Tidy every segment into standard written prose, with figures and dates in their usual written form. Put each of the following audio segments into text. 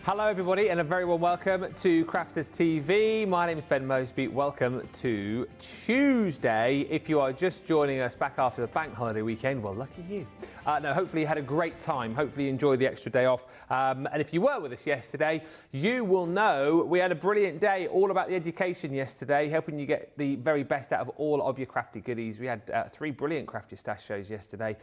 Hello everybody and a very warm welcome to Crafters TV. My name is Ben Moseby. Welcome to Tuesday. If you are just joining us back after the bank holiday weekend, well, lucky you. No, hopefully you had a great time. Hopefully you enjoyed the extra day off. And if you were with us yesterday, you will know we had a brilliant day all about the education yesterday, helping you get the very best out of all of your crafty goodies. We had 3 brilliant Crafty Stash shows yesterday.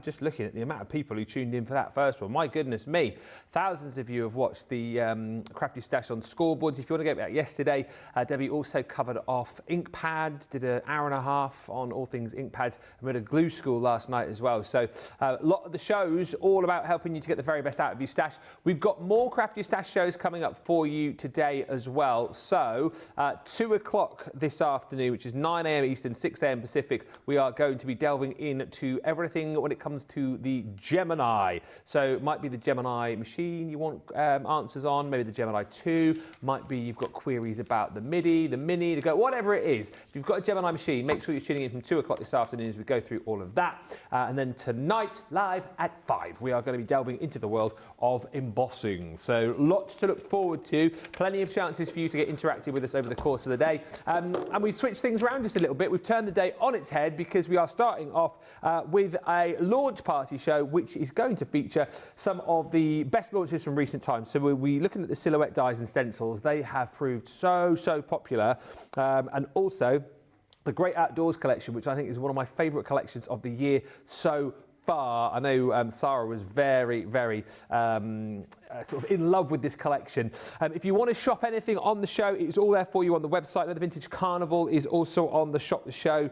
Just looking at the amount of people who tuned in for that first one, my goodness me. Thousands of you have watched the Crafty Stash on scoreboards. If you want to go back yesterday, Debbie also covered off ink pads, did an hour and a half on all things ink pads, and we had a glue school last night as well. So a lot of the shows all about helping you to get the very best out of your stash. We've got more Crafty Stash shows coming up for you today as well. So 2 o'clock this afternoon, which is 9 a.m. Eastern, 6 a.m. Pacific, we are going to be delving into everything when it comes to the Gemini. So it might be the Gemini machine you want answers on, maybe the Gemini 2, might be you've got queries about the MIDI, the Mini, the Go, whatever it is. If you've got a Gemini machine, make sure you're tuning in from 2 o'clock this afternoon as we go through all of that. And then tonight, live at 5, we are going to be delving into the world of embossing. So lots to look forward to, plenty of chances for you to get interactive with us over the course of the day. And we've switched things around just a little bit. We've turned the day on its head because we are starting off with a launch party show, which is going to feature some of the best launches from recent times. So we're looking at the Silhouette Dies and Stencils. They have proved so popular, and also the Great Outdoors collection, which I think is one of my favourite collections of the year so far. I know Sarah was very sort of in love with this collection. If you want to shop anything on the show, it's all there for you on the website. The Vintage Carnival is also on the Shop the Show.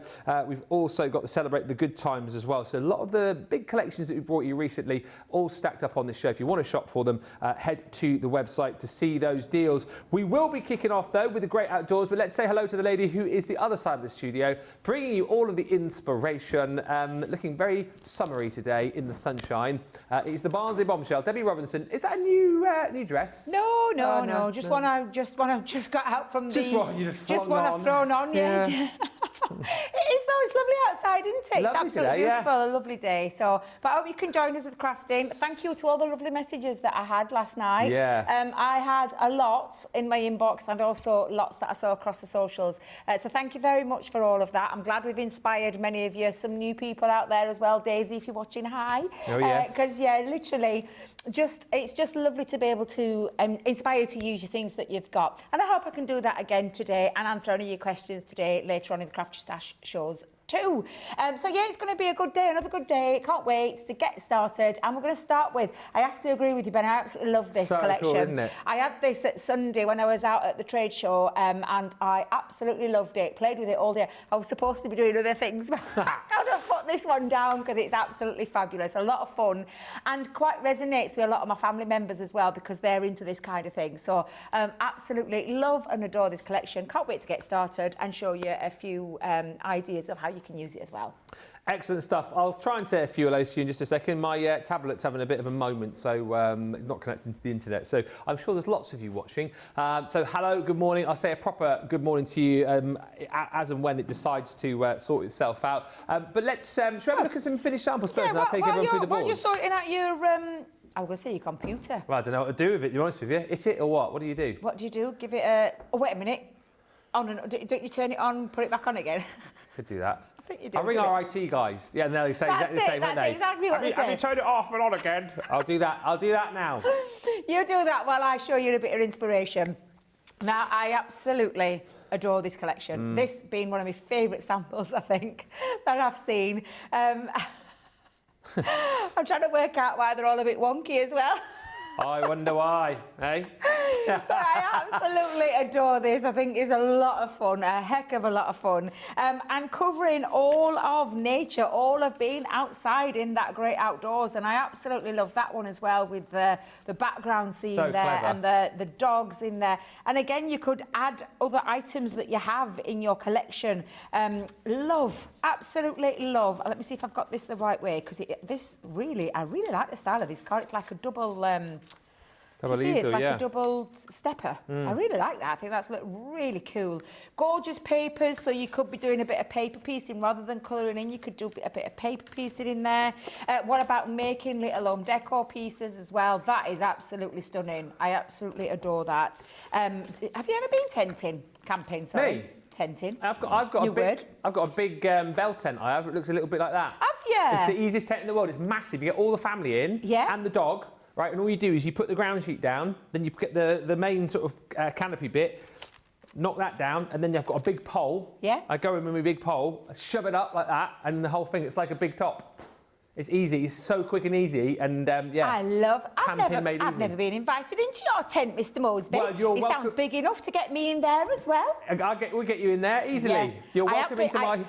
We've also got to Celebrate the Good Times as well. So a lot of the big collections that we brought you recently all stacked up on this show. If you want to shop for them, head to the website to see those deals. We will be kicking off though with the Great Outdoors, but let's say hello to the lady who is the other side of the studio, bringing you all of the inspiration, looking very summery today in the sunshine. It's the Barnsley bombshell, Debbie Robinson. Is that a new dress? No. Just one I've just got out from just the. One you just one I've thrown on. Yeah. It is though. It's lovely outside, isn't it? Lovely it's absolutely today, beautiful. A lovely day. So, but I hope you can join us with crafting. Thank you to all the lovely messages that I had last night. Yeah. I had a lot in my inbox and also lots that I saw across the socials. So thank you very much for all of that. I'm glad we've inspired many of you, some new people out there as well. Daisy, if you're watching, hi. Oh yes. Because yeah, literally, it's just lovely to be able to inspire you to use your things that you've got. And I hope I can do that again today and answer any of your questions today later on in the Crafty Stash shows too. So yeah, it's going to be a good day, another good day. Can't wait to get started. And we're going to start with, I have to agree with you, Ben, I absolutely love this collection. Cool, isn't it? I had this at Sunday when I was out at the trade show, and I absolutely loved it. Played with it all day. I was supposed to be doing other things, but I can't put this one down because it's absolutely fabulous. A lot of fun and quite resonates with a lot of my family members as well because they're into this kind of thing. So absolutely love and adore this collection. Can't wait to get started and show you a few ideas of how you you can use it as well. Excellent stuff. I'll try and say a few hellos to you in just a second. My tablet's having a bit of a moment, so not connecting to the internet. So I'm sure there's lots of you watching. So hello, good morning. I'll say a proper good morning to you as and when it decides to sort itself out. But let's should we have a look at some finished samples first, and I'll take everyone through the boards. While you're sorting out your, I was going to say your computer. Well, I don't know what to do with it, to be honest with you. Hit it or what? What do you do? What do you do? Give it a... Oh, wait a minute. Oh, no, don't you turn it on, put it back on again? Could do that. I think you do. I'll ring our IT guys. Yeah, and they'll say exactly the same, won't they? That's exactly what they say. Have you turned it off and on again? I'll do that. I'll do that now. You do that while I show you a bit of inspiration. Now, I absolutely adore this collection. This being one of my favourite samples, I think, that I've seen. I'm trying to work out why they're all a bit wonky as well. I wonder why, eh? But I absolutely adore this. I think it's a lot of fun, a heck of a lot of fun. And covering all of nature, all of being outside in that great outdoors. And I absolutely love that one as well, with the background scene So there clever. and the dogs in there. And again, you could add other items that you have in your collection. Love, absolutely love. Let me see if I've got this the right way, because I really like the style of this card. It's like a double... it's like a double stepper. I really like that. I think that's really cool. Gorgeous papers, so you could be doing a bit of paper piecing rather than colouring in. You could do a bit of paper piecing in there. What about making little home decor pieces as well? That is absolutely stunning. I absolutely adore that. Have you ever been camping? Sorry. Me? Tenting. I've got New word. I've got a big bell tent. I have. It looks a little bit like that. Have you? It's the easiest tent in the world. It's massive. You get all the family in, and the dog. Right, and all you do is you put the ground sheet down, then you get the main sort of canopy bit, knock that down, and then you've got a big pole. Yeah. I go in with my big pole, I shove it up like that, and the whole thing, it's like a big top. It's easy, it's so quick and easy, and yeah. I've never been invited into your tent, Mr. Moseby. Well, you're welcome. It sounds big enough to get me in there as well. We'll get you in there easily. Yeah. You're welcome into my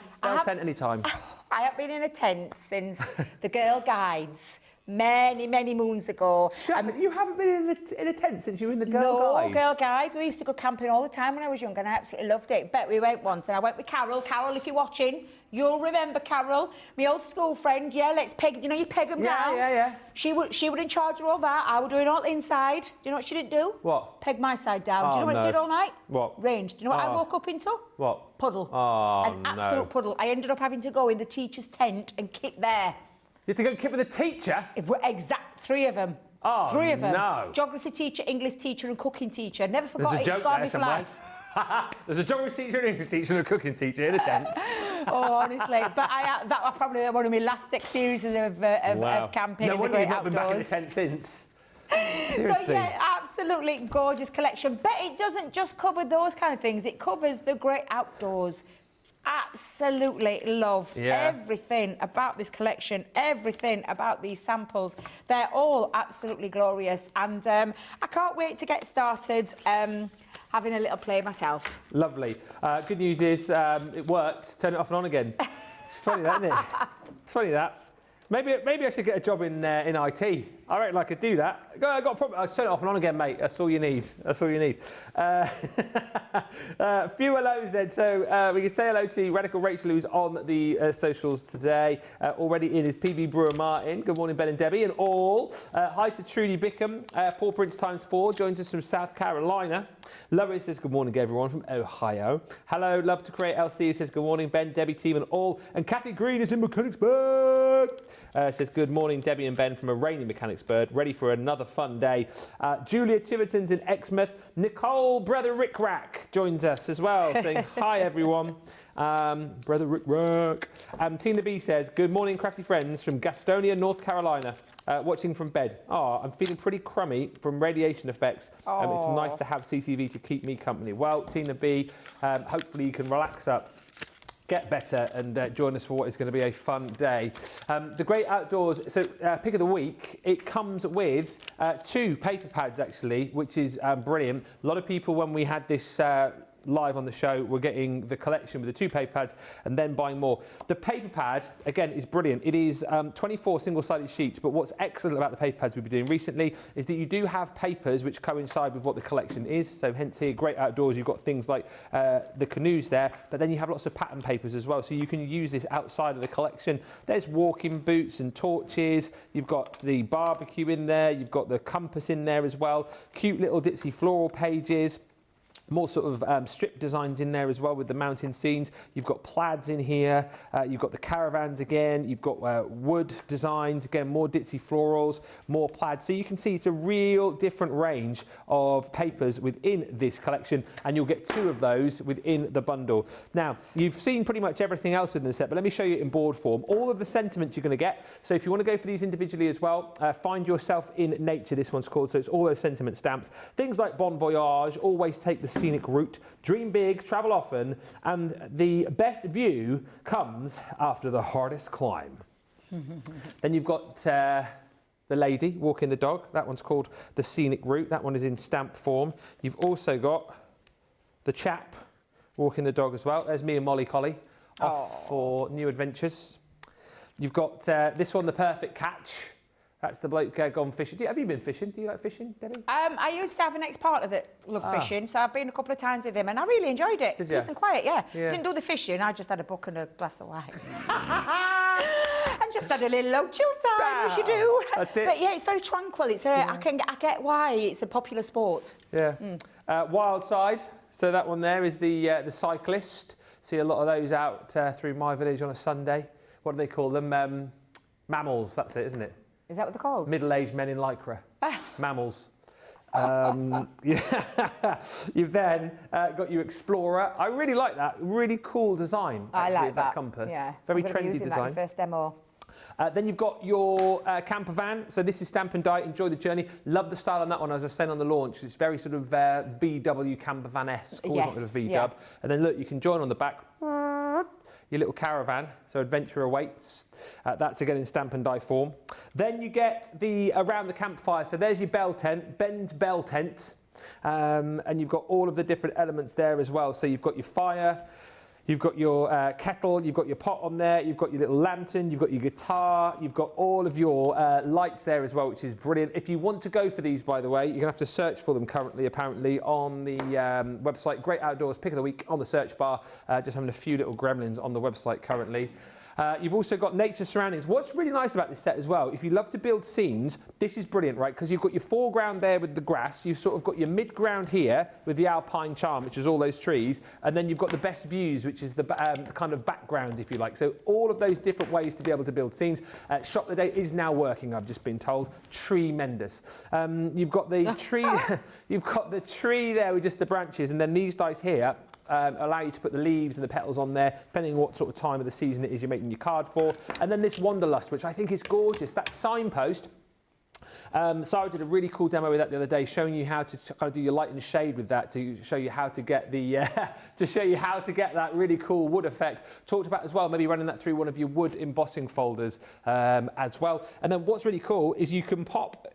tent anytime. I have been in a tent since the Girl Guides. Many, many moons ago. You haven't been in a tent since you were in the Girl Guides? No, Girl Guides. We used to go camping all the time when I was young, and I absolutely loved it. Bet we went once, and I went with Carol. Carol, if you're watching, you'll remember Carol, my old school friend. Yeah, let's peg. You know, you peg them down. Yeah. She would in charge of all that. I would do it all inside. Do you know what she didn't do? What? Peg my side down. Do you know what it did all night? What? Rained. Do you know what I woke up into? What? Puddle. An absolute puddle. I ended up having to go in the teacher's tent and kit there. You had to go kit with a teacher? Three of them. Oh, three of them. No. Geography teacher, English teacher and cooking teacher. Never forgot it. It scarred me for life. There's a geography teacher, an English teacher and a cooking teacher in a tent. Oh, honestly. But that was probably one of my last experiences of camping in the great outdoors. Not been back in the tent since. Seriously. So, yeah, absolutely gorgeous collection. But it doesn't just cover those kind of things. It covers the great outdoors. Absolutely love everything about this collection, everything about these samples. They're all absolutely glorious, and I can't wait to get started having a little play myself. Lovely. Good news is it worked. Turn it off and on again. It's funny that, isn't it? It's funny that. Maybe I should get a job in IT. I reckon I could do that. I got a problem. I'll turn it off and on again, mate. That's all you need. That's all you need. A few hellos then. So we can say hello to Radical Rachel, who's on the socials today. Already in is PB Brewer Martin. Good morning, Ben and Debbie and all. Hi to Trudy Bickham. Paul Prince ×4 joins us from South Carolina. Lover says good morning, everyone from Ohio. Hello, Love to Create LC who says good morning, Ben, Debbie, team and all. And Kathy Green is in Mechanicsburg. Says good morning, Debbie and Ben from a rainy Mechanicsburg. Ready for another fun day. Julia Tiverton's in Exmouth. Nicole Brother Rick Rack joins us as well, saying hi, everyone. Brother Rick Rack. Tina B says good morning, crafty friends from Gastonia, North Carolina. Watching from bed. I'm feeling pretty crummy from radiation effects. It's nice to have CCV to keep me company. Well, Tina B, hopefully you can relax up, get better and join us for what is going to be a fun day. The Great Outdoors, so pick of the week, it comes with 2 paper pads actually, which is brilliant. A lot of people, when we had this live on the show, we're getting the collection with the 2 paper pads and then buying more. The paper pad, again, is brilliant. It is 24 single-sided sheets, but what's excellent about the paper pads we've been doing recently is that you do have papers which coincide with what the collection is. So hence here, Great Outdoors, you've got things like the canoes there, but then you have lots of pattern papers as well. So you can use this outside of the collection. There's walking boots and torches. You've got the barbecue in there. You've got the compass in there as well. Cute little ditzy floral pages. More sort of strip designs in there as well with the mountain scenes. You've got plaids in here. You've got the caravans again. You've got wood designs, again, more ditzy florals, more plaids. So you can see it's a real different range of papers within this collection, and you'll get 2 of those within the bundle. Now, you've seen pretty much everything else within the set, but let me show you it in board form. All of the sentiments you're going to get. So if you want to go for these individually as well, Find Yourself in Nature, this one's called. So it's all those sentiment stamps. Things like Bon Voyage, Always Take the Scenic Route, Dream Big, Travel Often, and the best view comes after the hardest climb. Then you've got the lady walking the dog. That one's called The Scenic Route. That one is in stamp form. You've also got the chap walking the dog as well. There's me and Molly Collie off for new adventures. You've got this one, The Perfect Catch. That's the bloke gone fishing. Have you been fishing? Do you like fishing, Debbie? I used to have an ex-partner that loved fishing, so I've been a couple of times with him, and I really enjoyed it. Did you? Peace and quiet, yeah. Didn't do the fishing, I just had a book and a glass of wine. And just had a little old chill time, as you do. That's it. But yeah, it's very tranquil. It's I get why it's a popular sport. Yeah. Wild Side. So that one there is the cyclist. See a lot of those out through my village on a Sunday. What do they call them? Mammals, that's it, isn't it? Is that what they're called? Middle-aged men in lycra. Mammals. You've then got your Explorer. I really like that. Really cool design, actually, I like that compass. Yeah. Very I'm gonna be trendy using design. That in first demo. Then you've got your camper van. So this is Stamp and Die. Enjoy the journey. Love the style on that one, as I was saying on the launch. It's very sort of VW camper van-esque. Yes, With a V-dub. yeah. And then look, you can join on the back. Your little caravan, so adventure awaits. That's again in Stamp and Die form. Then you get the around the campfire. So there's your bell tent, Ben's bell tent, and you've got all of the different elements there as well. So you've got your fire, you've got your kettle, you've got your pot on there, you've got your little lantern, you've got your guitar, you've got all of your lights there as well, which is brilliant. If you want to go for these, by the way, you're going to have to search for them currently, apparently, on the website. Great Outdoors, pick of the week on the search bar. Just having a few little gremlins on the website currently. You've also got nature surroundings. What's really nice about this set as well, if you love to build scenes, this is brilliant, right? Because you've got your foreground there with the grass, you've sort of got your mid-ground here with the alpine charm, which is all those trees, and then you've got the best views, which is the kind of background, if you like. So all of those different ways to be able to build scenes. Shop the Day is now working, I've just been told. Tremendous. You've got the tree, you've got the tree there with just the branches, and then these dice here allow you to put the leaves and the petals on there, depending on what sort of time of the season it is you're making your card for. And then this Wanderlust, which I think is gorgeous. That signpost. Sarah did a really cool demo with that the other day, showing you how to kind of do your light and shade with that to show you how to get the that really cool wood effect. Talked about as well, maybe running that through one of your wood embossing folders as well. And then what's really cool is you can pop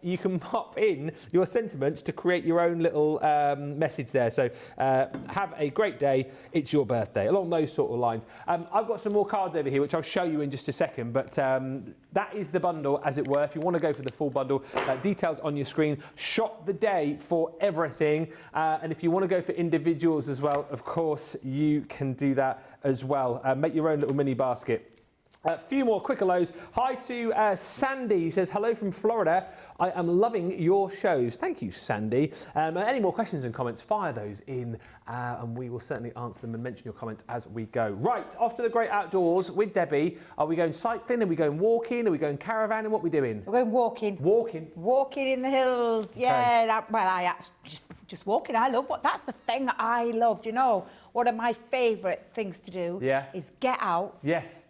in your sentiments to create your own little message there. So have a great day. It's your birthday. Along those sort of lines. I've got some more cards over here, which I'll show you in just a second. But that is the bundle, as it were. If you want to go for the full bundle. Details on your screen. Shop the Day for everything. And if you want to go for individuals as well, of course, you can do that as well. Make your own little mini basket. A few more quick hellos. Hi to Sandy, who says, hello from Florida. I am loving your shows. Thank you, Sandy. Any more questions and comments, fire those in, and we will certainly answer them and mention your comments as we go. Right, off to the Great Outdoors with Debbie. Are we going cycling? Are we going walking? Are we going caravanning? What are we doing? We're going walking. Walking? Walking in the hills. Yeah, Okay. Just walking. That's the thing that I love. Do you know, one of my favourite things to do is get out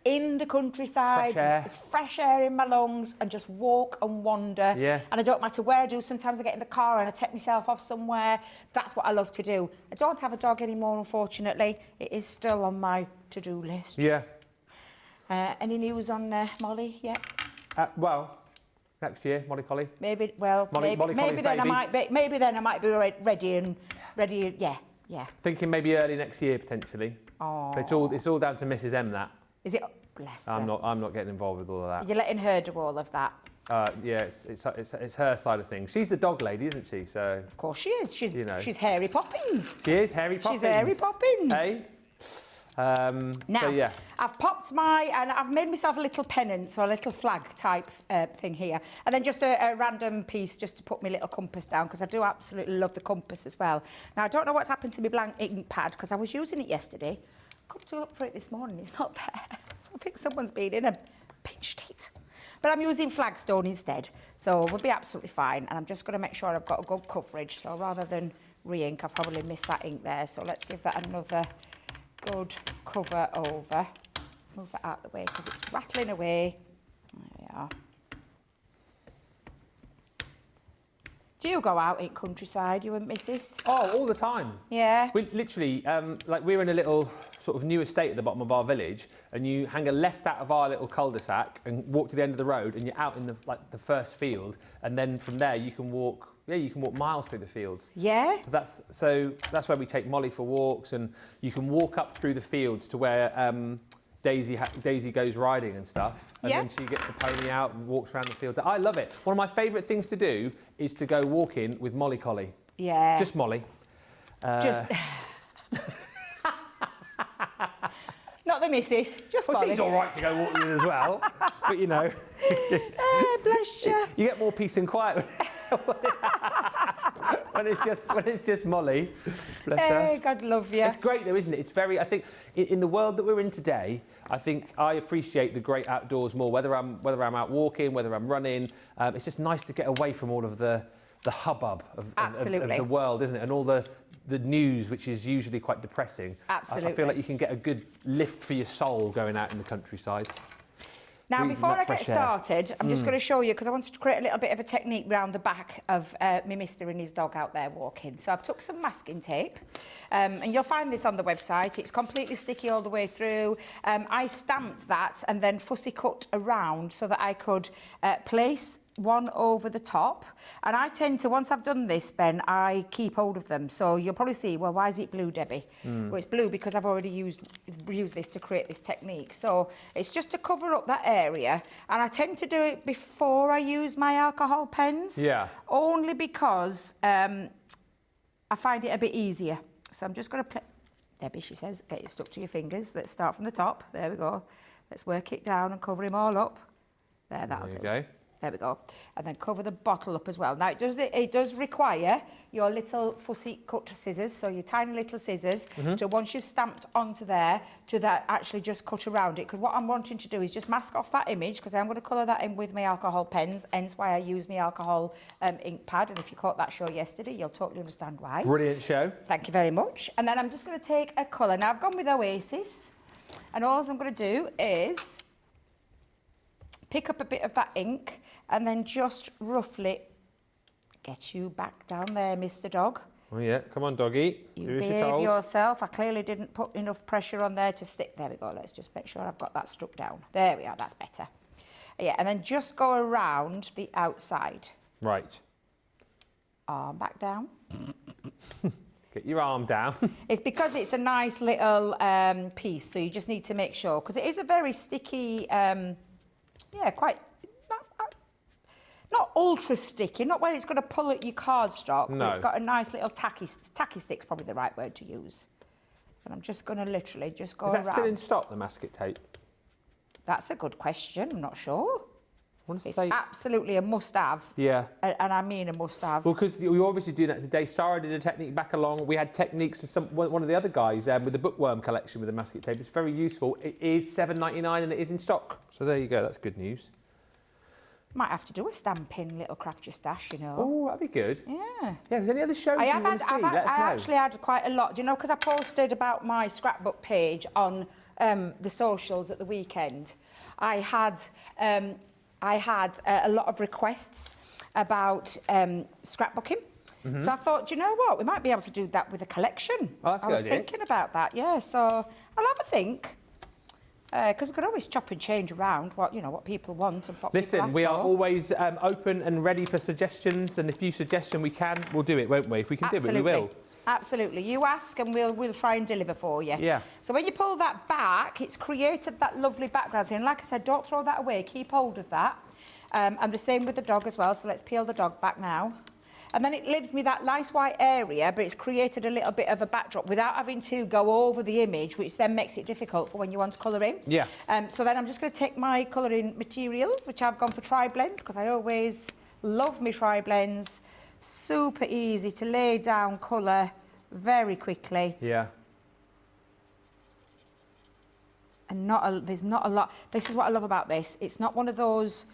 in the countryside, fresh air in my lungs, and just walk and wander. Yeah. And I don't matter where I do. Sometimes I get in the car and I take myself off somewhere. That's what I love to do. I don't have a dog anymore, unfortunately. It is still on my to-do list. Yeah. Any news on Molly yet? Well, next year, Molly Collie. Maybe then I might be ready. Yeah. Yeah. Thinking maybe early next year potentially. Oh. But it's all down to Mrs. M. That. Is it? Bless her. I'm not getting involved with all of that. You're letting her do all of that. Yeah, it's her side of things. She's the dog lady, isn't she? So. Of course she is. She's Hairy Poppins. She is Hairy Poppins. She's Hairy Poppins. Hey. Now, so yeah. I've popped and I've made myself a little pennant, so a little flag type thing here. And then just a random piece just to put my little compass down, because I do absolutely love the compass as well. Now, I don't know what's happened to my blank ink pad, because I was using it yesterday. Come to look for it this morning, it's not there. So I think someone's been in and pinched it. But I'm using Flagstone instead, so we'll be absolutely fine. And I'm just going to make sure I've got a good coverage. So rather than re-ink, I've probably missed that ink there. So let's give that another good cover over. Move that out of the way because it's rattling away. There we are. Do you go out in countryside, you and Mrs? Oh, all the time. Yeah. We literally, like we're in a little sort of new estate at the bottom of our village, and you hang a left out of our little cul-de-sac and walk to the end of the road, and you're out in the first field, and then from there you can walk. Yeah, you can walk miles through the fields. Yeah. So that's where we take Molly for walks, and you can walk up through the fields to where Daisy goes riding and stuff. And then she gets the pony out and walks around the fields. I love it. One of my favourite things to do is to go walking with Molly Collie. Yeah. Just Molly. Just. Not the missus, just Molly. She's all right to go walking with as well, but you know. Bless you. You get more peace and quiet when it's just Molly. Bless her. God love you. It's great though, isn't it? It's very. I think in the world that we're in today, I think I appreciate the great outdoors more. Whether I'm out walking, whether I'm running, it's just nice to get away from all of the hubbub of the world, isn't it? And all the news, which is usually quite depressing. Absolutely. I feel like you can get a good lift for your soul going out in the countryside. Now, before I get started, I'm just going to show you, because I wanted to create a little bit of a technique round the back of my mister and his dog out there walking. So I've took some masking tape, and you'll find this on the website. It's completely sticky all the way through. I stamped that and then fussy cut around so that I could place one over the top. And I tend to, once I've done this, Ben, I keep hold of them. So you'll probably see, well, why is it blue, Debbie? Well, it's blue because I've already used this to create this technique. So it's just to cover up that area. And I tend to do it before I use my alcohol pens. Yeah. Only because I find it a bit easier. So I'm just going to Debbie, she says, get it stuck to your fingers. Let's start from the top. There we go. Let's work it down and cover him all up. That'll do. There you go. There we go. And then cover the bottle up as well. Now, it does require your little fussy cut scissors, so your tiny little scissors, to once you've stamped onto there, to that actually just cut around it. Because what I'm wanting to do is just mask off that image, because I'm going to colour that in with my alcohol pens, hence why I use my alcohol ink pad. And if you caught that show yesterday, you'll totally understand why. Brilliant show. Thank you very much. And then I'm just going to take a colour. Now, I've gone with Oasis. And all I'm going to do is pick up a bit of that ink and then just roughly get you back down there, Mr. Dog. Oh yeah, come on, doggy. You behave yourself. I clearly didn't put enough pressure on there to stick. There we go. Let's just make sure I've got that stuck down. There we are. That's better. Yeah, and then just go around the outside. Right. Arm back down. Get your arm down. It's because it's a nice little piece, so you just need to make sure, because it is a very sticky, yeah, quite, not ultra sticky, not where it's going to pull at your cardstock, but it's got a nice little tacky stick's probably the right word to use. And I'm just going to literally just go around. Is that still in stock, the masking tape? That's a good question, I'm not sure. It's absolutely a must-have. Yeah. And I mean a must-have. Well, because you're obviously doing that today. Sarah did a technique back along. We had techniques with one of the other guys with the bookworm collection with the masking tape. It's very useful. It is $7.99 and it is in stock. So there you go. That's good news. Might have to do a stamping little craft your stash, you know. Oh, that'd be good. Yeah. Yeah, there's any other shows I actually had quite a lot. Do you know, because I posted about my scrapbook page on the socials at the weekend. I had a lot of requests about scrapbooking. So I thought, do you know what? We might be able to do that with a collection. Oh, that's a good idea. I was thinking about that, yeah. So I'll have a think. Because we could always chop and change around what people want and what people ask for. We are always open and ready for suggestions, and if you suggest and we can, we'll do it, won't we? If we can do it, we will. Absolutely. You ask and we'll try and deliver for you. Yeah. So when you pull that back, it's created that lovely background. And like I said, don't throw that away. Keep hold of that. And the same with the dog as well. So let's peel the dog back now. And then it leaves me that nice white area, but it's created a little bit of a backdrop without having to go over the image, which then makes it difficult for when you want to colour in. Yeah. So then I'm just going to take my colouring materials, which I've gone for tri-blends, because I always love my tri-blends. Super easy to lay down colour very quickly. Yeah. And there's not a lot. This is what I love about this. It's not one of those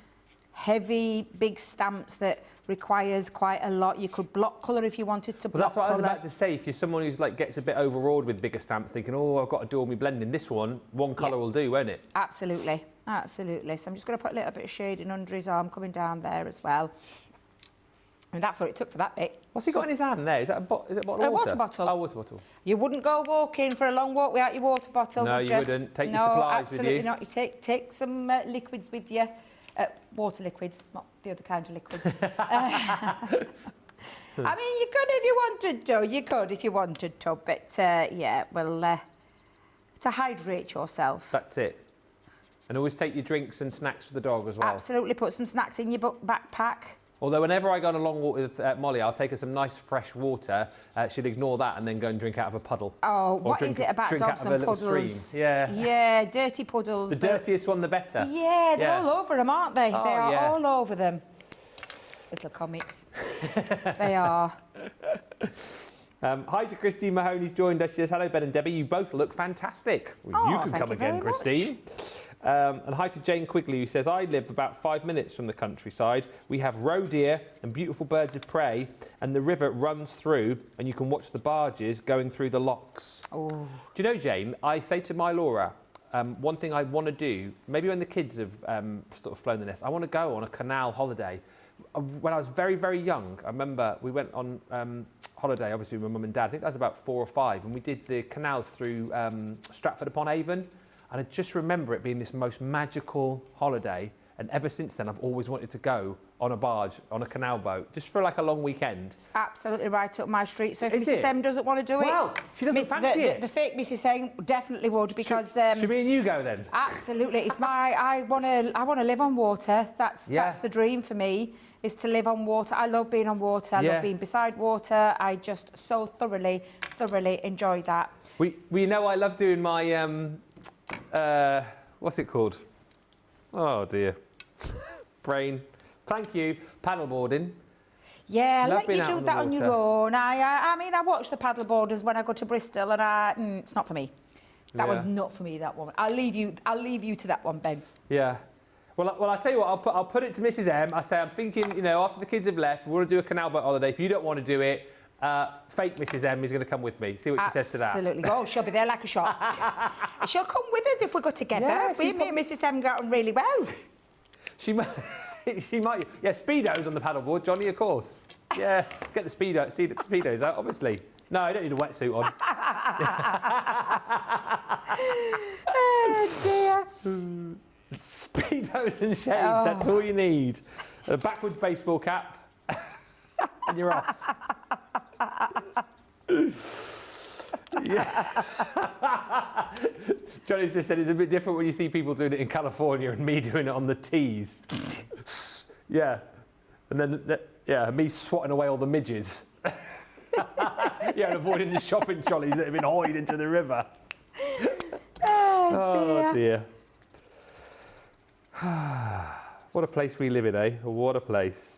heavy, big stamps that requires quite a lot. You could block colour if you wanted to block colour. That's what I was about to say. If you're someone who's like gets a bit overawed with bigger stamps, thinking, oh, I've got to do all my blending, this one colour will do, won't it? Absolutely, absolutely. So I'm just going to put a little bit of shading under his arm, coming down there as well. And that's what it took for that bit. What's he got in his hand there? Is that a bottle of water? A water bottle. Oh, water bottle. You wouldn't go walking for a long walk without your water bottle, No, would you wouldn't. Take your supplies with you. No, absolutely not. You take some liquids with you. Water liquids, not the other kind of liquids. I mean, you could if you wanted to. You could if you wanted to. But, yeah, well, to hydrate yourself. That's it. And always take your drinks and snacks for the dog as well. Absolutely. Put some snacks in your backpack. Although whenever I go on a long walk with Molly, I'll take her some nice fresh water. She'll ignore that and then go and drink out of a puddle. Oh, what is it about dogs and puddles? Yeah. Yeah, dirty puddles. The dirtiest one, the better. Yeah, they're all over them, aren't they? Oh, they are all over them. Little comics. They are. Hi to Christine Mahoney's joined us. She says, hello, Ben and Debbie. You both look fantastic. Well, you can come again, Christine. And hi to Jane Quigley, who says, I live about 5 minutes from the countryside. We have roe deer and beautiful birds of prey, and the river runs through, and you can watch the barges going through the locks. Oh. Do you know, Jane, I say to my Laura, one thing I want to do, maybe when the kids have sort of flown the nest, I want to go on a canal holiday. When I was very, very young, I remember we went on holiday, obviously with my mum and dad. I think I was about 4 or 5, and we did the canals through Stratford-upon-Avon. And I just remember it being this most magical holiday. And ever since then, I've always wanted to go on a barge, on a canal boat, just for like a long weekend. It's absolutely right up my street. So if Mrs M doesn't want to do it... Well, she doesn't fancy it. The fake Mrs M definitely would, because... Should me and you go then? Absolutely. It's I want to live on water. That's the dream for me, is to live on water. I love being on water. I love being beside water. I just so thoroughly enjoy that. We know I love doing my... what's it called? Oh dear. Brain. Thank you. Paddleboarding. Yeah, let you do that on your own. I mean, I watch the paddleboarders when I go to Bristol, and it's not for me. That one's not for me. That one. I'll leave you to that one, Ben. Yeah. Well, I'll tell you what. I'll put it to Mrs M. I say I'm thinking, after the kids have left, we want to do a canal boat holiday. If you don't want to do it, fake Mrs M is going to come with me. See what she says to that. Absolutely. Oh, she'll be there like a shot. She'll come with us if we go together. Yeah, me and Mrs M got on really well. She might. She might. Yeah, Speedos on the paddleboard, Johnny, of course. Yeah, get the Speedos out, obviously. No, I don't need a wetsuit on. Oh, dear. Speedos and shades, that's all you need. A backwards baseball cap, and you're off. Yeah. Johnny's just said it's a bit different when you see people doing it in California and me doing it on the tees. Yeah. And then, me swatting away all the midges. Yeah, and avoiding the shopping trolleys that have been hauled into the river. Oh, dear. What a place we live in, eh? What a place.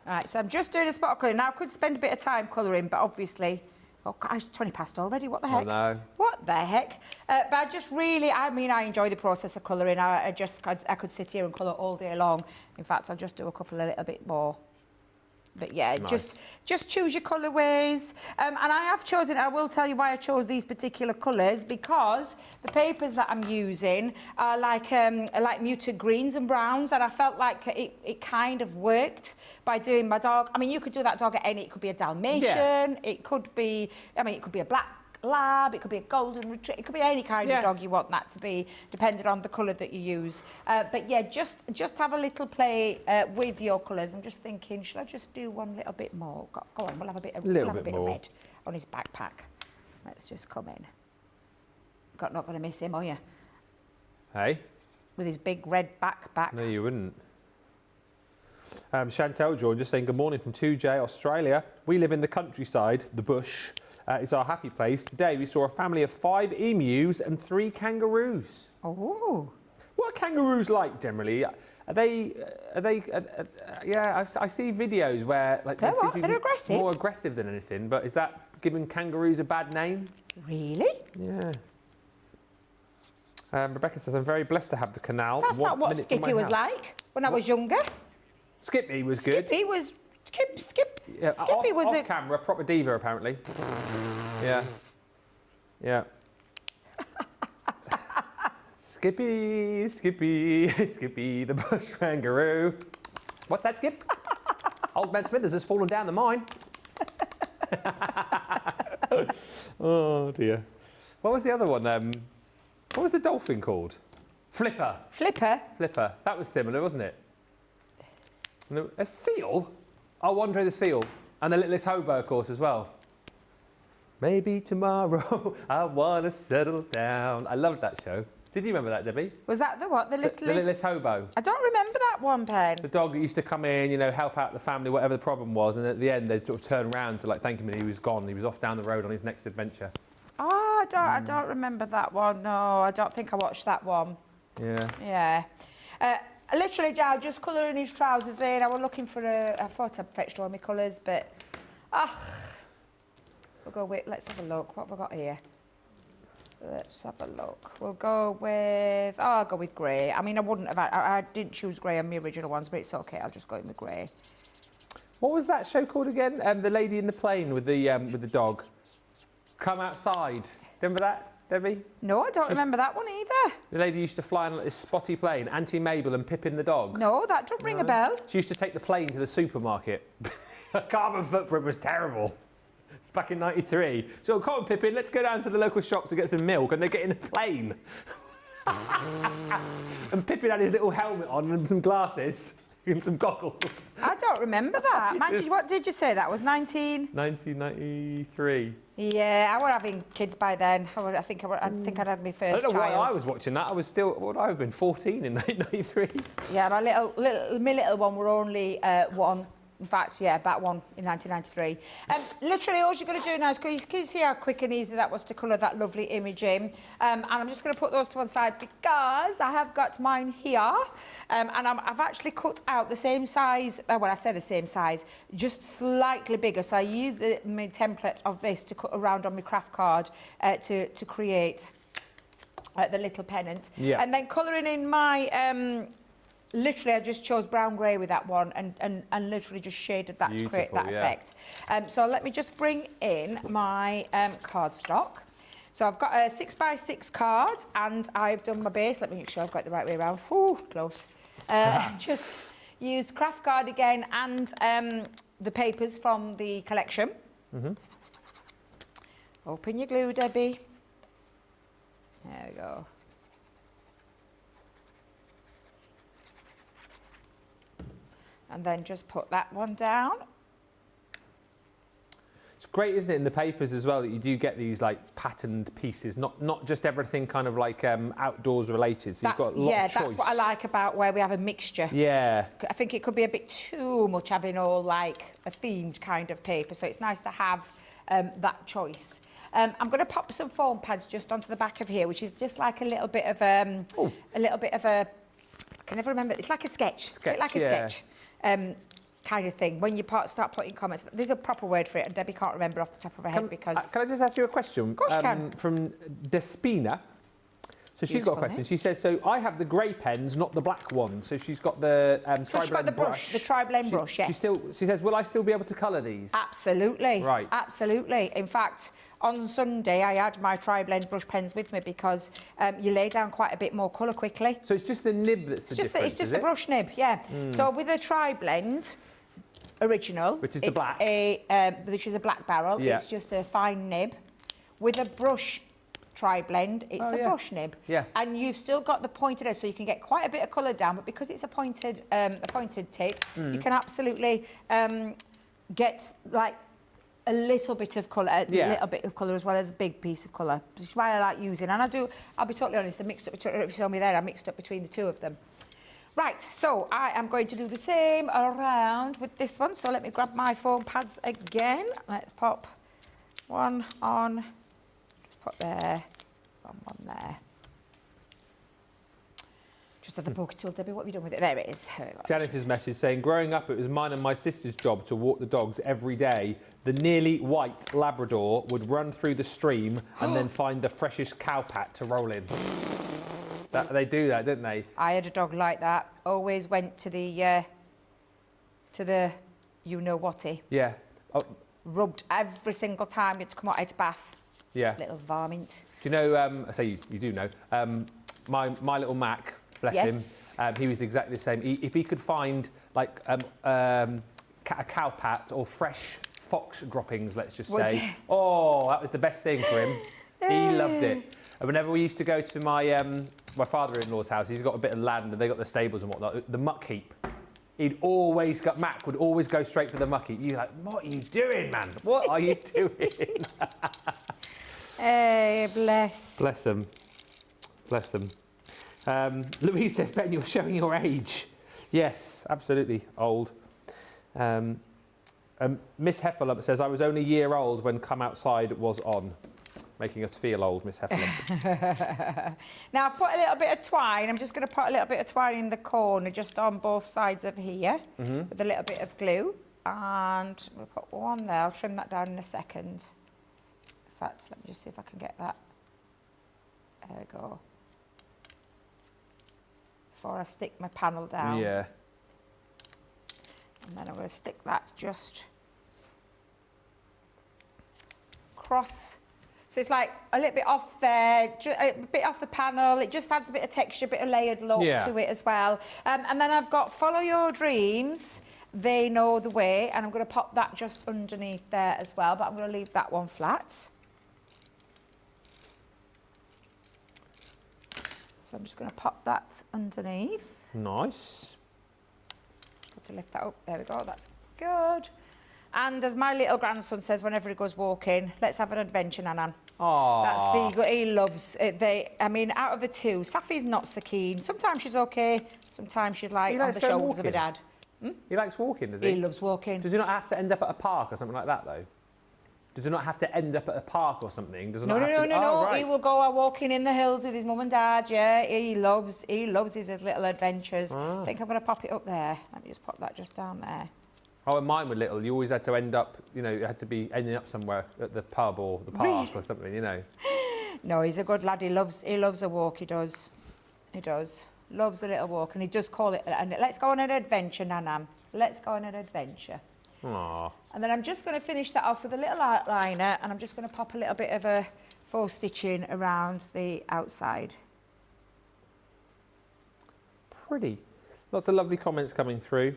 Right, so I'm just doing a spot of colouring. Now, I could spend a bit of time colouring, but obviously... Oh, God, it's 20 past already. What the heck? Oh, no. What the heck? But I just really... I mean, I enjoy the process of colouring. I could sit here and colour all day long. In fact, I'll just do a couple a little bit more. But yeah, nice. just choose your colourways. And I have chosen, I will tell you why I chose these particular colours, because the papers that I'm using are like muted greens and browns, and I felt like it kind of worked by doing my dog. I mean, you could do that dog at any, it could be a Dalmatian, it could be, it could be a black lab, it could be a golden retriever, it could be any kind of dog you want that to be, depending on the colour that you use. But yeah, just have a little play with your colours. I'm just thinking, should I just do one little bit more? Go on, we'll have a bit of red on his backpack. Let's just come in. Not going to miss him, are you? Hey? With his big red backpack. No, you wouldn't. Chantel George just saying good morning from 2J, Australia. We live in the countryside, the bush. It's our happy place. Today we saw a family of 5 emus and 3 kangaroos. Oh. What are kangaroos like generally? Are they? Yeah, I see videos where like They're aggressive. More aggressive than anything. But is that giving kangaroos a bad name? Really? Yeah. Rebecca says I'm very blessed to have the canal. That's not what Skippy was like when I was younger. Skippy was good. Skippy was Skippy was off camera, proper diva apparently. Yeah. Yeah. Skippy, the bush kangaroo. What's that, Skip? Old Man Smithers has fallen down the mine. Oh dear. What was the other one? What was the dolphin called? Flipper. Flipper? Flipper. That was similar, wasn't it? A seal? Oh, Andre the Seal. And the Littlest Hobo, of course, as well. Maybe tomorrow I want to settle down. I loved that show. Did you remember that, Debbie? Was that the what? The Littlest Hobo. I don't remember that one, Pen. The dog that used to come in, you know, help out the family, whatever the problem was, and at the end they'd sort of turn around to like thank him and he was gone. He was off down the road on his next adventure. Oh, I don't remember that one. No, I don't think I watched that one. Yeah. Yeah. Literally, just colouring his trousers in. I was looking for I thought I'd fetched all my colours, but we'll go with. Let's have a look. What have I got here? Let's have a look. We'll go with. Oh, I'll go with grey. I mean, I wouldn't have. I didn't choose grey on my original ones, but it's okay. I'll just go in with grey. What was that show called again? The lady in the plane with the dog. Come outside. Remember that, Debbie? No, I don't remember that one either. The lady used to fly on this spotty plane, Auntie Mabel and Pippin the dog. No, that don't ring a bell. She used to take the plane to the supermarket. Her carbon footprint was terrible. Back in '93. So, come on, Pippin, let's go down to the local shops and get some milk, and they get in a plane. And Pippin had his little helmet on and some glasses and some goggles. I don't remember that. What did you say? That was 1993. Yeah, I was having kids by then. I think I'd had my first child. I don't know why I was watching that. I was still, what would I have been, 14 in 1993? Yeah, my little one were only 1. In fact, yeah, about 1 in 1993. Literally, all you're going to do now is, can you see how quick and easy that was to colour that lovely image in? And I'm just going to put those to one side because I have got mine here. And I've actually cut out the same size, well, I say the same size, just slightly bigger. So I use my template of this to cut around on my craft card to create the little pennant. Yeah. And then colouring in my... literally, I just chose brown grey with that one and literally just shaded that to create that effect. So let me just bring in my cardstock. So I've got a 6x6 card and I've done my base. Let me make sure I've got it the right way around. Whew, close. Just use craft card again and the papers from the collection. Mm-hmm. Open your glue, Debbie. There we go. And then just put that one down. It's great, isn't it, in the papers as well, that you do get these like patterned pieces, not just everything kind of like outdoors related. So you've got a lot of choice. That's what I like about where we have a mixture. Yeah. I think it could be a bit too much having all like a themed kind of paper, so it's nice to have that choice. I'm going to pop some foam pads just onto the back of here, which is just like a little bit of I can never remember. It's like a sketch. Like a sketch. Kind of thing. When you start putting comments, there's a proper word for it, and Debbie can't remember off the top of her head because... Can I just ask you a question? Of course you can. From Despina. So she's got a question. She says, so I have the grey pens, not the black ones. So she's got the so she's got the brush, the tri-blend brush, yes. She says, will I still be able to colour these? Absolutely. Right. Absolutely. In fact, on Sunday, I had my tri-blend brush pens with me because you lay down quite a bit more colour quickly. So it's just the nib that's the difference, It's just the brush nib, yeah. So with a tri-blend original... Which is the black. Which is a black barrel. Yeah. It's just a fine nib. with a brush tri-blend, it's a brush nib. Yeah. And you've still got the pointed edge, so you can get quite a bit of colour down, but because it's a pointed tip, you can absolutely get like a little bit of colour, as well as a big piece of colour, which is why I like using. And I'll be totally honest, I mixed up, if you saw me there, I mixed up between the two of them. Right, so I am going to do the same around with this one. So let me grab my foam pads again. Let's pop one on, put there, one there. Just at the poker tool, Debbie, what have you done with it? There it is. Janice's message saying, growing up, it was mine and my sister's job to walk the dogs every day. The nearly white Labrador would run through the stream and then find the freshest cowpat to roll in. They do that, don't they? I had a dog like that. Always went to the you-know-whatty. Yeah. Oh. Rubbed every single time you had to come out of its bath. Yeah. Little varmint. Do you know, I say you do know, my little Mac, bless him, he was exactly the same. If he could find like a cowpat or fresh fox droppings, let's just say, oh, that was the best thing for him. He loved it. And whenever we used to go to my father-in-law's house, he's got a bit of land and they got the stables and whatnot, the muck heap. Mac would always go straight for the muck heap. You're like, what are you doing, man? What are you doing? Hey, bless. Bless them. Bless them. Louise says, Ben, you're showing your age. Yes, absolutely, old. Miss Heffalump says, I was only a year old when Come Outside was on. Making us feel old, Miss Heffalump. Now, I've put a little bit of twine. I'm just going to put a little bit of twine in the corner, just on both sides of here, with a little bit of glue. And we'll put one there. I'll trim that down in a second. In fact, let me just see if I can get that. There we go. Before I stick my panel down. Yeah. And then I'm going to stick that just across. So it's like a little bit off there, a bit off the panel. It just adds a bit of texture, a bit of layered look to it as well. And then I've got Follow Your Dreams, They Know the Way, and I'm going to pop that just underneath there as well, but I'm going to leave that one flat. So I'm just going to pop that underneath. Nice. Got to lift that up. There we go. That's good. And as my little grandson says whenever he goes walking, let's have an adventure, Nanan. Aww. He loves it. I mean, out of the two, Safi's not so keen. Sometimes she's okay. Sometimes she's like on the shoulders of her dad. He likes walking, does he? He loves walking. Does he not have to end up at a park or something like that, though? Does he not have to end up at a park or something? No. Right. He will go out walking in the hills with his mum and dad. Yeah, he loves his little adventures. I think I'm going to pop it up there. Let me just pop that just down there. Oh, when mine were little, you always had to end up, you had to be ending up somewhere at the pub or the park or something, No, he's a good lad. He loves a walk. He does. Loves a little walk, and he does call it. And let's go on an adventure, Nanam. Let's go on an adventure. Aww. And then I'm just going to finish that off with a little outliner, and I'm just going to pop a little bit of a faux stitching around the outside. Pretty. Lots of lovely comments coming through.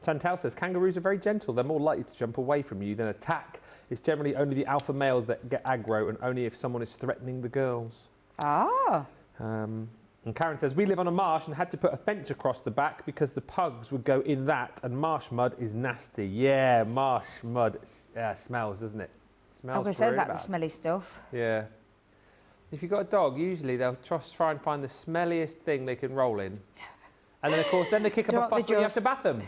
Chantal says, kangaroos are very gentle. They're more likely to jump away from you than attack. It's generally only the alpha males that get aggro, and only if someone is threatening the girls. Ah. And Karen says, we live on a marsh and had to put a fence across the back because the pugs would go in that, and marsh mud is nasty. Yeah, marsh mud smells, doesn't it? Smells. I'm going to say that, the smelly stuff. Yeah. If you've got a dog, usually they'll try and find the smelliest thing they can roll in. And then, of course, then they kick up a fuss when you have to bath them.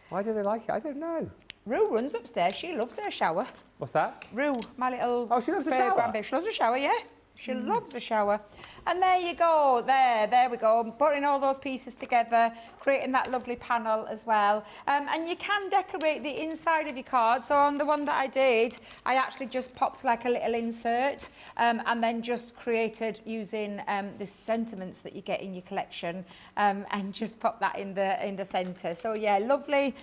Why do they like it? I don't know. Rue runs upstairs. She loves her shower. What's that? Rue, my little... Oh, she loves a shower? Grandbaby. She loves a shower, yeah. She loves a shower. And there you go. There we go. I'm putting all those pieces together, creating that lovely panel as well. And you can decorate the inside of your card. So on the one that I did, I actually just popped like a little insert and then just created using the sentiments that you get in your collection and just pop that in the centre. So yeah, lovely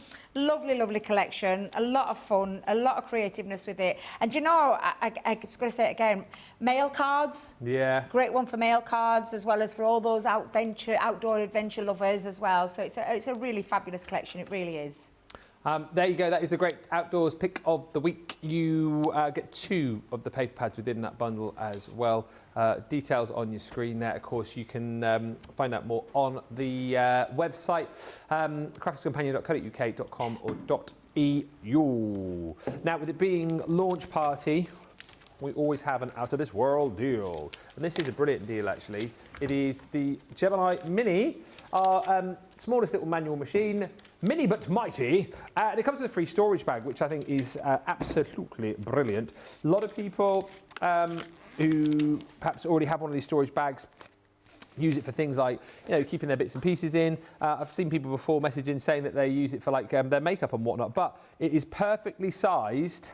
collection. A lot of fun, a lot of creativeness with it. And you know, I was going to say it again, mail cards. Yeah. Great one for mail cards as well as for all those outdoor adventure lovers as well. So it's a really fabulous collection. It really is. There you go, that is the great outdoors pick of the week. You get 2 of the paper pads within that bundle as well. Details on your screen there. Of course, you can find out more on the website, crafterscompanion.co.uk.com or .eu. Now, with it being launch party, we always have an out of this world deal. And this is a brilliant deal, actually. It is the Gemini Mini, our smallest little manual machine, mini but mighty. And it comes with a free storage bag, which I think is absolutely brilliant. A lot of people who perhaps already have one of these storage bags use it for things like, keeping their bits and pieces in. I've seen people before messaging saying that they use it for like their makeup and whatnot, but it is perfectly sized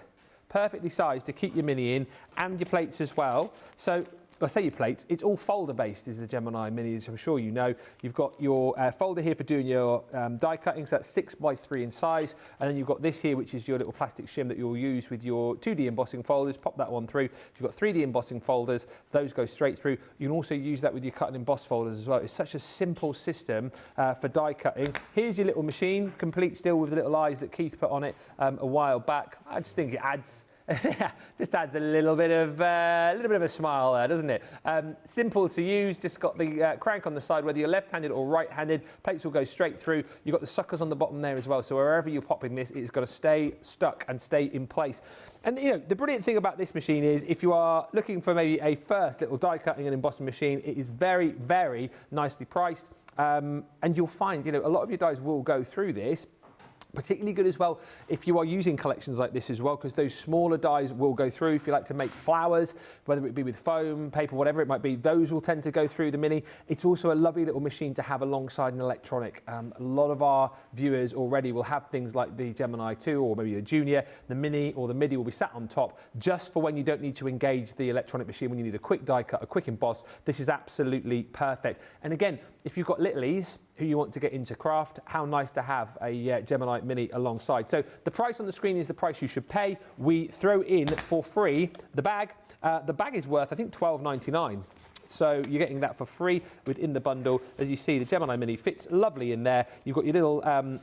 to keep your mini in and your plates as well. So I say your plates, it's all folder based is the Gemini Mini, as I'm sure you know. You've got your folder here for doing your die cutting, so that's 6x3 in size, and then you've got this here, which is your little plastic shim that you'll use with your 2D embossing folders. Pop that one through. You've got 3D embossing folders, those go straight through. You can also use that with your cut and emboss folders as well. It's such a simple system for die cutting. Here's your little machine, complete still with the little eyes that Keith put on it a while back. I just think it adds just adds a little bit of a smile there, doesn't it? Simple to use, just got the crank on the side, whether you're left-handed or right-handed, plates will go straight through. You've got the suckers on the bottom there as well, so wherever you're popping this, it's got to stay stuck and stay in place. And the brilliant thing about this machine is if you are looking for maybe a first little die cutting and embossing machine, it is very, very nicely priced. And you'll find, a lot of your dies will go through this. Particularly good as well if you are using collections like this as well, because those smaller dies will go through. If you like to make flowers, whether it be with foam, paper, whatever it might be, those will tend to go through the Mini. It's also a lovely little machine to have alongside an electronic. A lot of our viewers already will have things like the Gemini 2 or maybe a Junior. The Mini or the MIDI will be sat on top just for when you don't need to engage the electronic machine, when you need a quick die cut, a quick emboss. This is absolutely perfect. And again, if you've got littlies who you want to get into craft, how nice to have a Gemini Mini alongside. So the price on the screen is the price you should pay. We throw in for free the bag. The bag is worth, I think, $12.99. So you're getting that for free within the bundle. As you see, the Gemini Mini fits lovely in there. You've got your little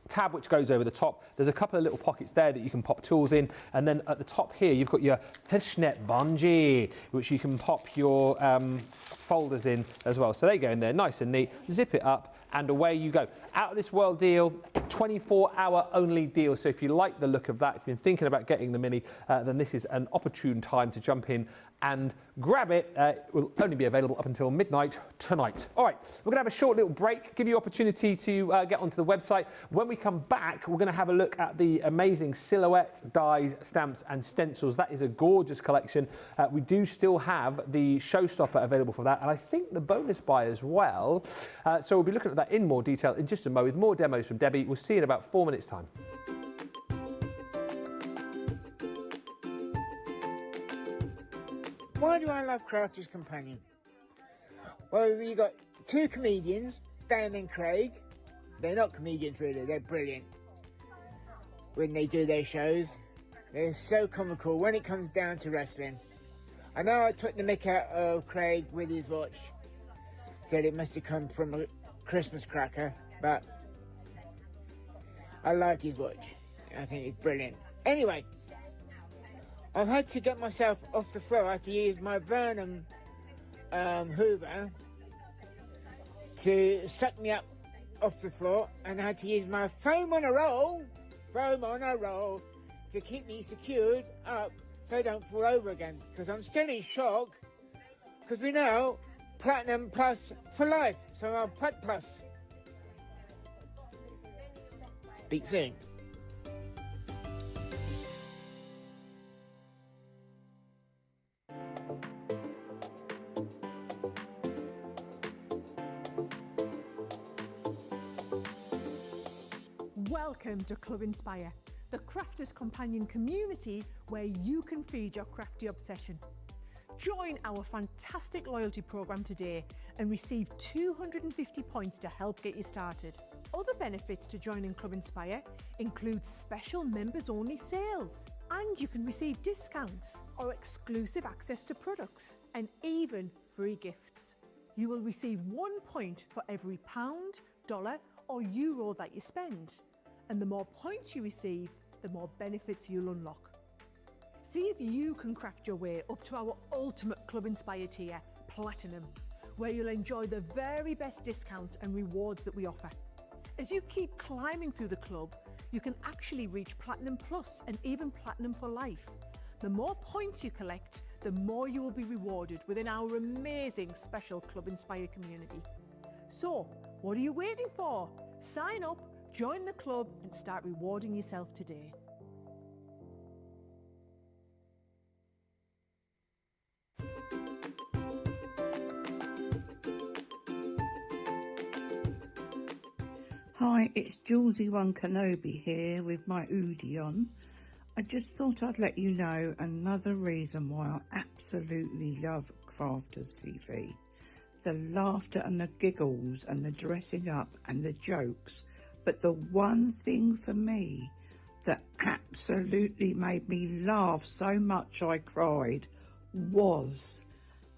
tab which goes over the top. There's a couple of little pockets there that you can pop tools in, and then at the top here you've got your fishnet bungee which you can pop your folders in as well. So they go in there nice and neat, zip it up and away you go. Out of this world deal, 24-hour only deal. So if you like the look of that, if you're thinking about getting the Mini, then this is an opportune time to jump in and grab it. It will only be available up until midnight tonight. All right, we're going to have a short little break, give you opportunity to get onto the website. When we come back, we're going to have a look at the amazing Silhouette Dies, Stamps and Stencils. That is a gorgeous collection. We do still have the Showstopper available for that, and I think the bonus buy as well. So we'll be looking at that in more detail in just a moment with more demos from Debbie. We'll see you in about 4 minutes' time. Why do I love Crafters Companion? Well, we got two comedians, Dan and Craig. They're not comedians really, they're brilliant when they do their shows. They're so comical when it comes down to wrestling. I know I took the mick out of Craig with his watch, said it must have come from a Christmas cracker, but I like his watch. I think it's brilliant. Anyway, I've had to get myself off the floor. I had to use my Vernon Hoover to suck me up off the floor, and I had to use my foam on a roll to keep me secured up so I don't fall over again, because I'm still in shock, because we know Platinum Plus for life, so I'm Plat Plus. Speak soon. Welcome to Club Inspire, the Crafters Companion community where you can feed your crafty obsession. Join our fantastic loyalty program today and receive 250 points to help get you started. Other benefits to joining Club Inspire include special members-only sales, and you can receive discounts or exclusive access to products, and even free gifts. You will receive 1 point for every pound, dollar or euro that you spend. And the more points you receive, the more benefits you'll unlock. See if you can craft your way up to our ultimate Club Inspire tier, Platinum, where you'll enjoy the very best discounts and rewards that we offer. As you keep climbing through the club, you can actually reach Platinum Plus and even Platinum for life. The more points you collect, the more you will be rewarded within our amazing special Club Inspire community. So, what are you waiting for? Sign up, join the club and start rewarding yourself today. Hi, it's Julesy One Kenobi here with my hoodie on. I just thought I'd let you know another reason why I absolutely love Crafters TV. The laughter and the giggles and the dressing up and the jokes. But the one thing for me that absolutely made me laugh so much I cried was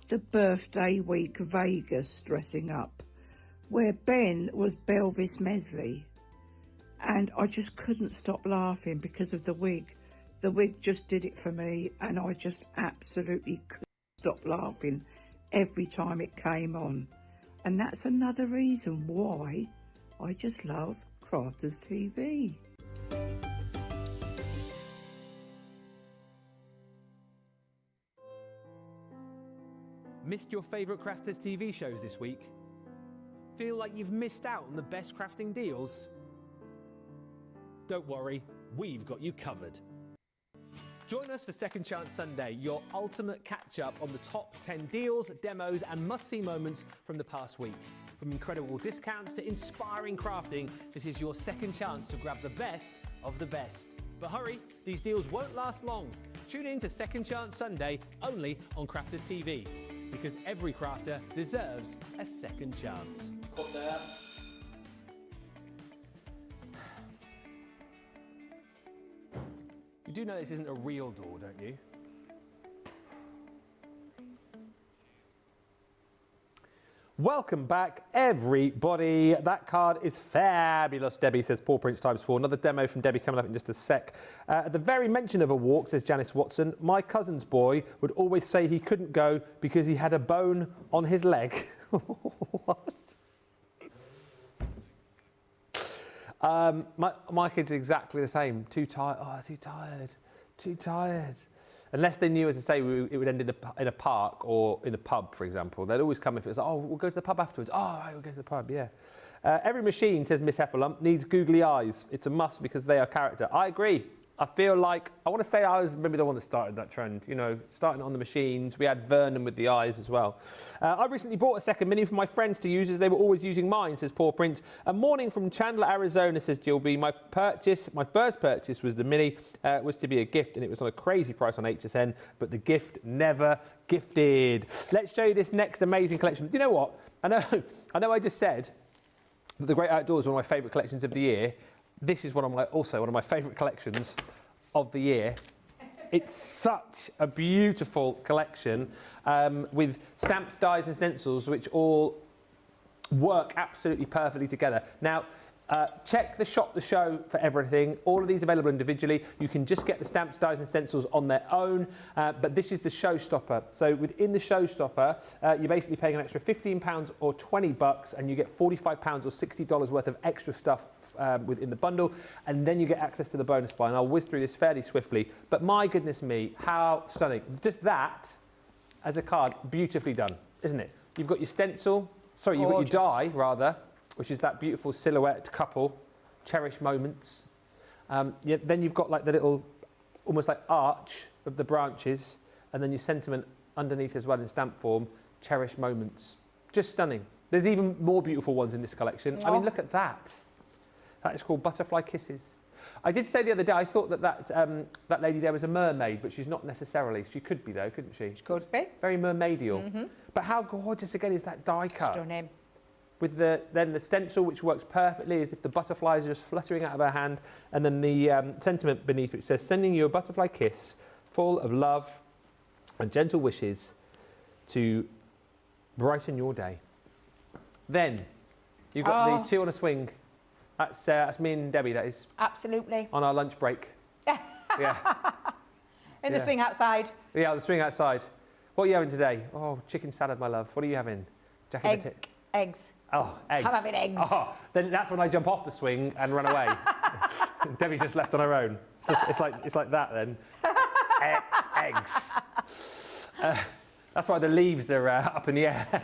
the birthday week Vegas dressing up, where Ben was Belvis Mesley, and I just couldn't stop laughing because of the wig. The wig just did it for me, and I just absolutely couldn't stop laughing every time it came on. And that's another reason why I just love Crafters TV. Missed your favourite Crafters TV shows this week? Feel like you've missed out on the best crafting deals? Don't worry, we've got you covered. Join us for Second Chance Sunday, your ultimate catch-up on the top 10 deals, demos and must-see moments from the past week. From incredible discounts to inspiring crafting, this is your second chance to grab the best of the best. But hurry, these deals won't last long. Tune in to Second Chance Sunday only on Crafters TV, because every crafter deserves a second chance. Put there. You do know this isn't a real door, don't you? Welcome back, everybody. That card is fabulous, Debbie, says Paw Prints ×4. Another demo from Debbie coming up in just a sec. At the very mention of a walk, says Janice Watson, my cousin's boy would always say he couldn't go because he had a bone on his leg. What? My kid's exactly the same. Too tired. Oh, too tired. Too tired. Unless they knew, as I say, it would end in a park or in a pub, for example. They'd always come if it was, oh, we'll go to the pub afterwards. Oh, all right, we'll go to the pub, yeah. Every machine, says Miss Heffalump, needs googly eyes. It's a must because they are character. I agree. I feel like, I want to say I was maybe the one that started that trend, you know, starting on the machines. We had Vernon with the eyes as well. I recently bought a second mini for my friends to use as they were always using mine, says Paw Print. A morning from Chandler, Arizona, says Jill B. My first purchase was the mini, was to be a gift, and it was on a crazy price on HSN, but the gift never gifted. Let's show you this next amazing collection. Do you know what? I know I just said that The Great Outdoors is one of my favourite collections of the year. This is also one of my favourite collections of the year. It's such a beautiful collection with stamps, dies and stencils which all work absolutely perfectly together. Now, check the shop, the show for everything. All of these available individually. You can just get the stamps, dies and stencils on their own, but this is the Showstopper. So within the Showstopper, you're basically paying an extra £15 or $20 and you get $45 or $60 worth of extra stuff within the bundle, and then you get access to the bonus buy. And I'll whiz through this fairly swiftly, but my goodness me, how stunning. Just that as a card, beautifully done, isn't it? You've got your stencil, sorry, you've got your die rather, which is that beautiful silhouette couple, cherish moments. Then you've got like the little, almost like arch of the branches, and then your sentiment underneath as well in stamp form, cherish moments. Just stunning. There's even more beautiful ones in this collection. I mean, look at that. That is called Butterfly Kisses. I did say the other day, I thought that lady there was a mermaid, but she's not necessarily. She could be though, couldn't she? She could be. Very mermaidial. But how gorgeous again is that die cut? Stunning. With then the stencil, which works perfectly, as if the butterflies are just fluttering out of her hand, and then the sentiment beneath which says, sending you a butterfly kiss full of love and gentle wishes to brighten your day. Then you've got the two on a swing. That's me and Debbie, that is. Absolutely. On our lunch break. Yeah. In the swing outside. Yeah, the swing outside. What are you having today? Oh, chicken salad, my love. What are you having? Jack in the tip. Eggs. Oh, eggs. I'm having eggs. Oh, then that's when I jump off the swing and run away. Debbie's just left on her own. It's like that then. Eggs. That's why the leaves are up in the air.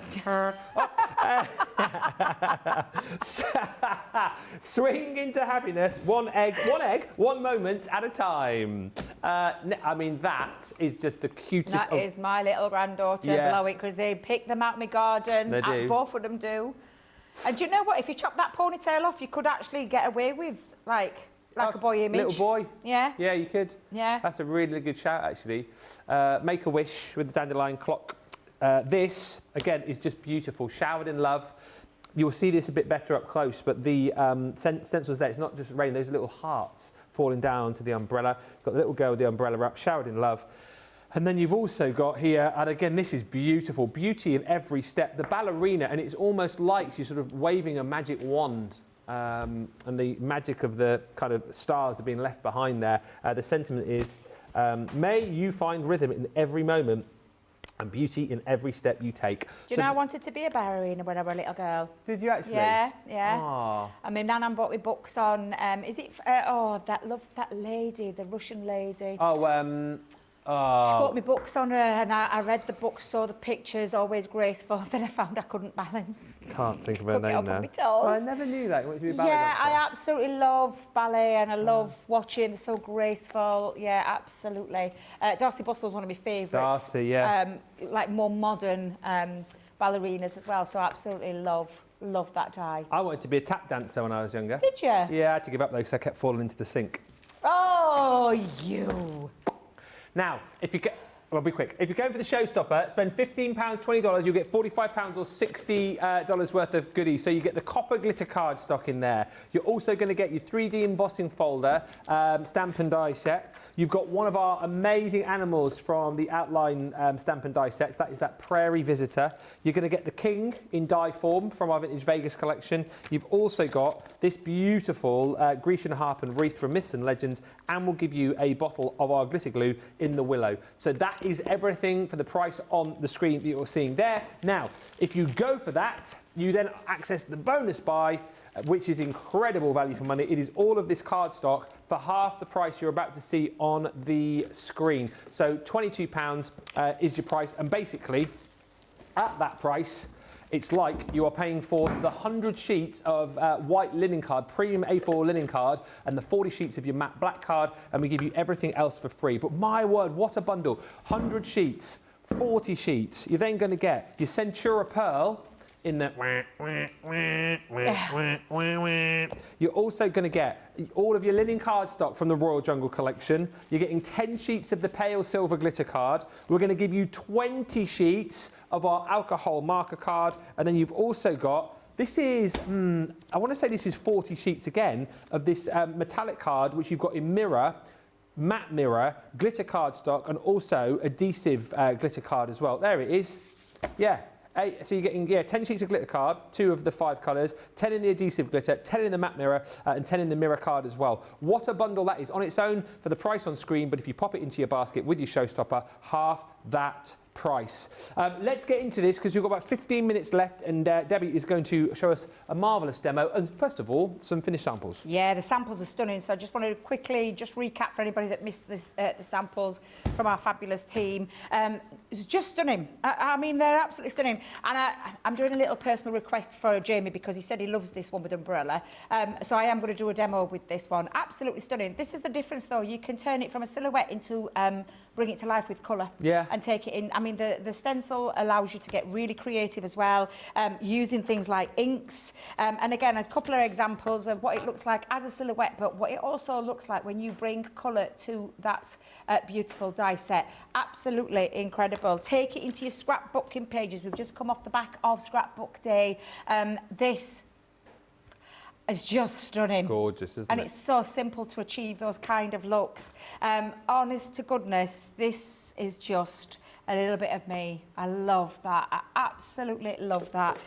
Swing into happiness, one egg, one moment at a time. I mean, that is just the cutest. That is my little granddaughter blowing, because they pick them out of my garden. They do. Both of them do. And do you know what? If you chop that ponytail off, you could actually get away with like a boy image. Little boy. Yeah. Yeah, you could. Yeah. That's a really good shout, actually. Make a wish with the dandelion clock. This, again, is just beautiful. Showered in love. You'll see this a bit better up close, but the stencils there, it's not just rain, those little hearts falling down to the umbrella. You've got the little girl with the umbrella up, showered in love. And then you've also got here, and again, this is beautiful, beauty in every step. The ballerina, and it's almost like she's sort of waving a magic wand. And the magic of the kind of stars are being left behind there. The sentiment is, may you find rhythm in every moment and beauty in every step you take. Do you know I wanted to be a ballerina when I was a little girl? Did you actually? Yeah, yeah. Aww. I mean, Nan bought me books on, that lady, the Russian lady. She bought me books on her, and I read the books, saw the pictures, always graceful. Then I found I couldn't balance. Can't think of her Couldn't get name up now. on my toes. Well, I never knew that. You wanted to be a ballet Yeah, dancer. I absolutely love ballet, and I love watching. They're so graceful. Yeah, absolutely. Darcy Bustle's one of my favourites. Darcy, yeah. Like more modern ballerinas as well. So absolutely love that die. I wanted to be a tap dancer when I was younger. Did you? Yeah, I had to give up though because I kept falling into the sink. Oh, you. Now, if you get... Well, be quick. If you're going for the Showstopper, spend £15, $20, you'll get £45 or $60 worth of goodies. So you get the copper glitter card stock in there. You're also going to get your 3D embossing folder, stamp and die set. You've got one of our amazing animals from the outline stamp and die sets. That is that prairie visitor. You're going to get the king in die form from our Vintage Vegas collection. You've also got this beautiful Grecian harp and wreath from Myths and Legends, and we'll give you a bottle of our glitter glue in the willow. So that is everything for the price on the screen that you're seeing there. Now, if you go for that, you then access the bonus buy, which is incredible value for money. It is all of this card stock for half the price you're about to see on the screen. So £22 is your price, and basically at that price, it's like you are paying for the 100 sheets of white linen card, premium A4 linen card, and the 40 sheets of your matte black card, and we give you everything else for free. But my word, what a bundle. 100 sheets, 40 sheets. You're then going to get your Centura Pearl in the... You're also going to get all of your linen card stock from the Royal Jungle collection. You're getting 10 sheets of the pale silver glitter card. We're going to give you 20 sheets of our alcohol marker card. And then you've also got, this is, I want to say this is 40 sheets again of this metallic card, which you've got in mirror, matte mirror, glitter card stock, and also adhesive glitter card as well. There it is. Yeah. So you're getting 10 sheets of glitter card, 2 of the 5 colours, 10 in the adhesive glitter, 10 in the matte mirror, and 10 in the mirror card as well. What a bundle that is on its own for the price on screen, but if you pop it into your basket with your Showstopper, half that price. Let's get into this because we've got about 15 minutes left, and Debbie is going to show us a marvellous demo. And first of all, some finished samples. Yeah, the samples are stunning. So I just wanted to quickly just recap for anybody that missed this, the samples from our fabulous team. It's just stunning. I mean, they're absolutely stunning. And I'm doing a little personal request for Jamie because he said he loves this one with umbrella. So I am going to do a demo with this one. Absolutely stunning. This is the difference, though. You can turn it from a silhouette into bring it to life with colour. Yeah. And take it in. I mean, the stencil allows you to get really creative as well, using things like inks. And again, a couple of examples of what it looks like as a silhouette, but what it also looks like when you bring colour to that beautiful die set. Absolutely incredible. Take it into your scrapbooking pages. We've just come off the back of Scrapbook Day. This is just stunning. Gorgeous, isn't it? And it's so simple to achieve those kind of looks. Honest to goodness, this is just a little bit of me. I love that. I absolutely love that.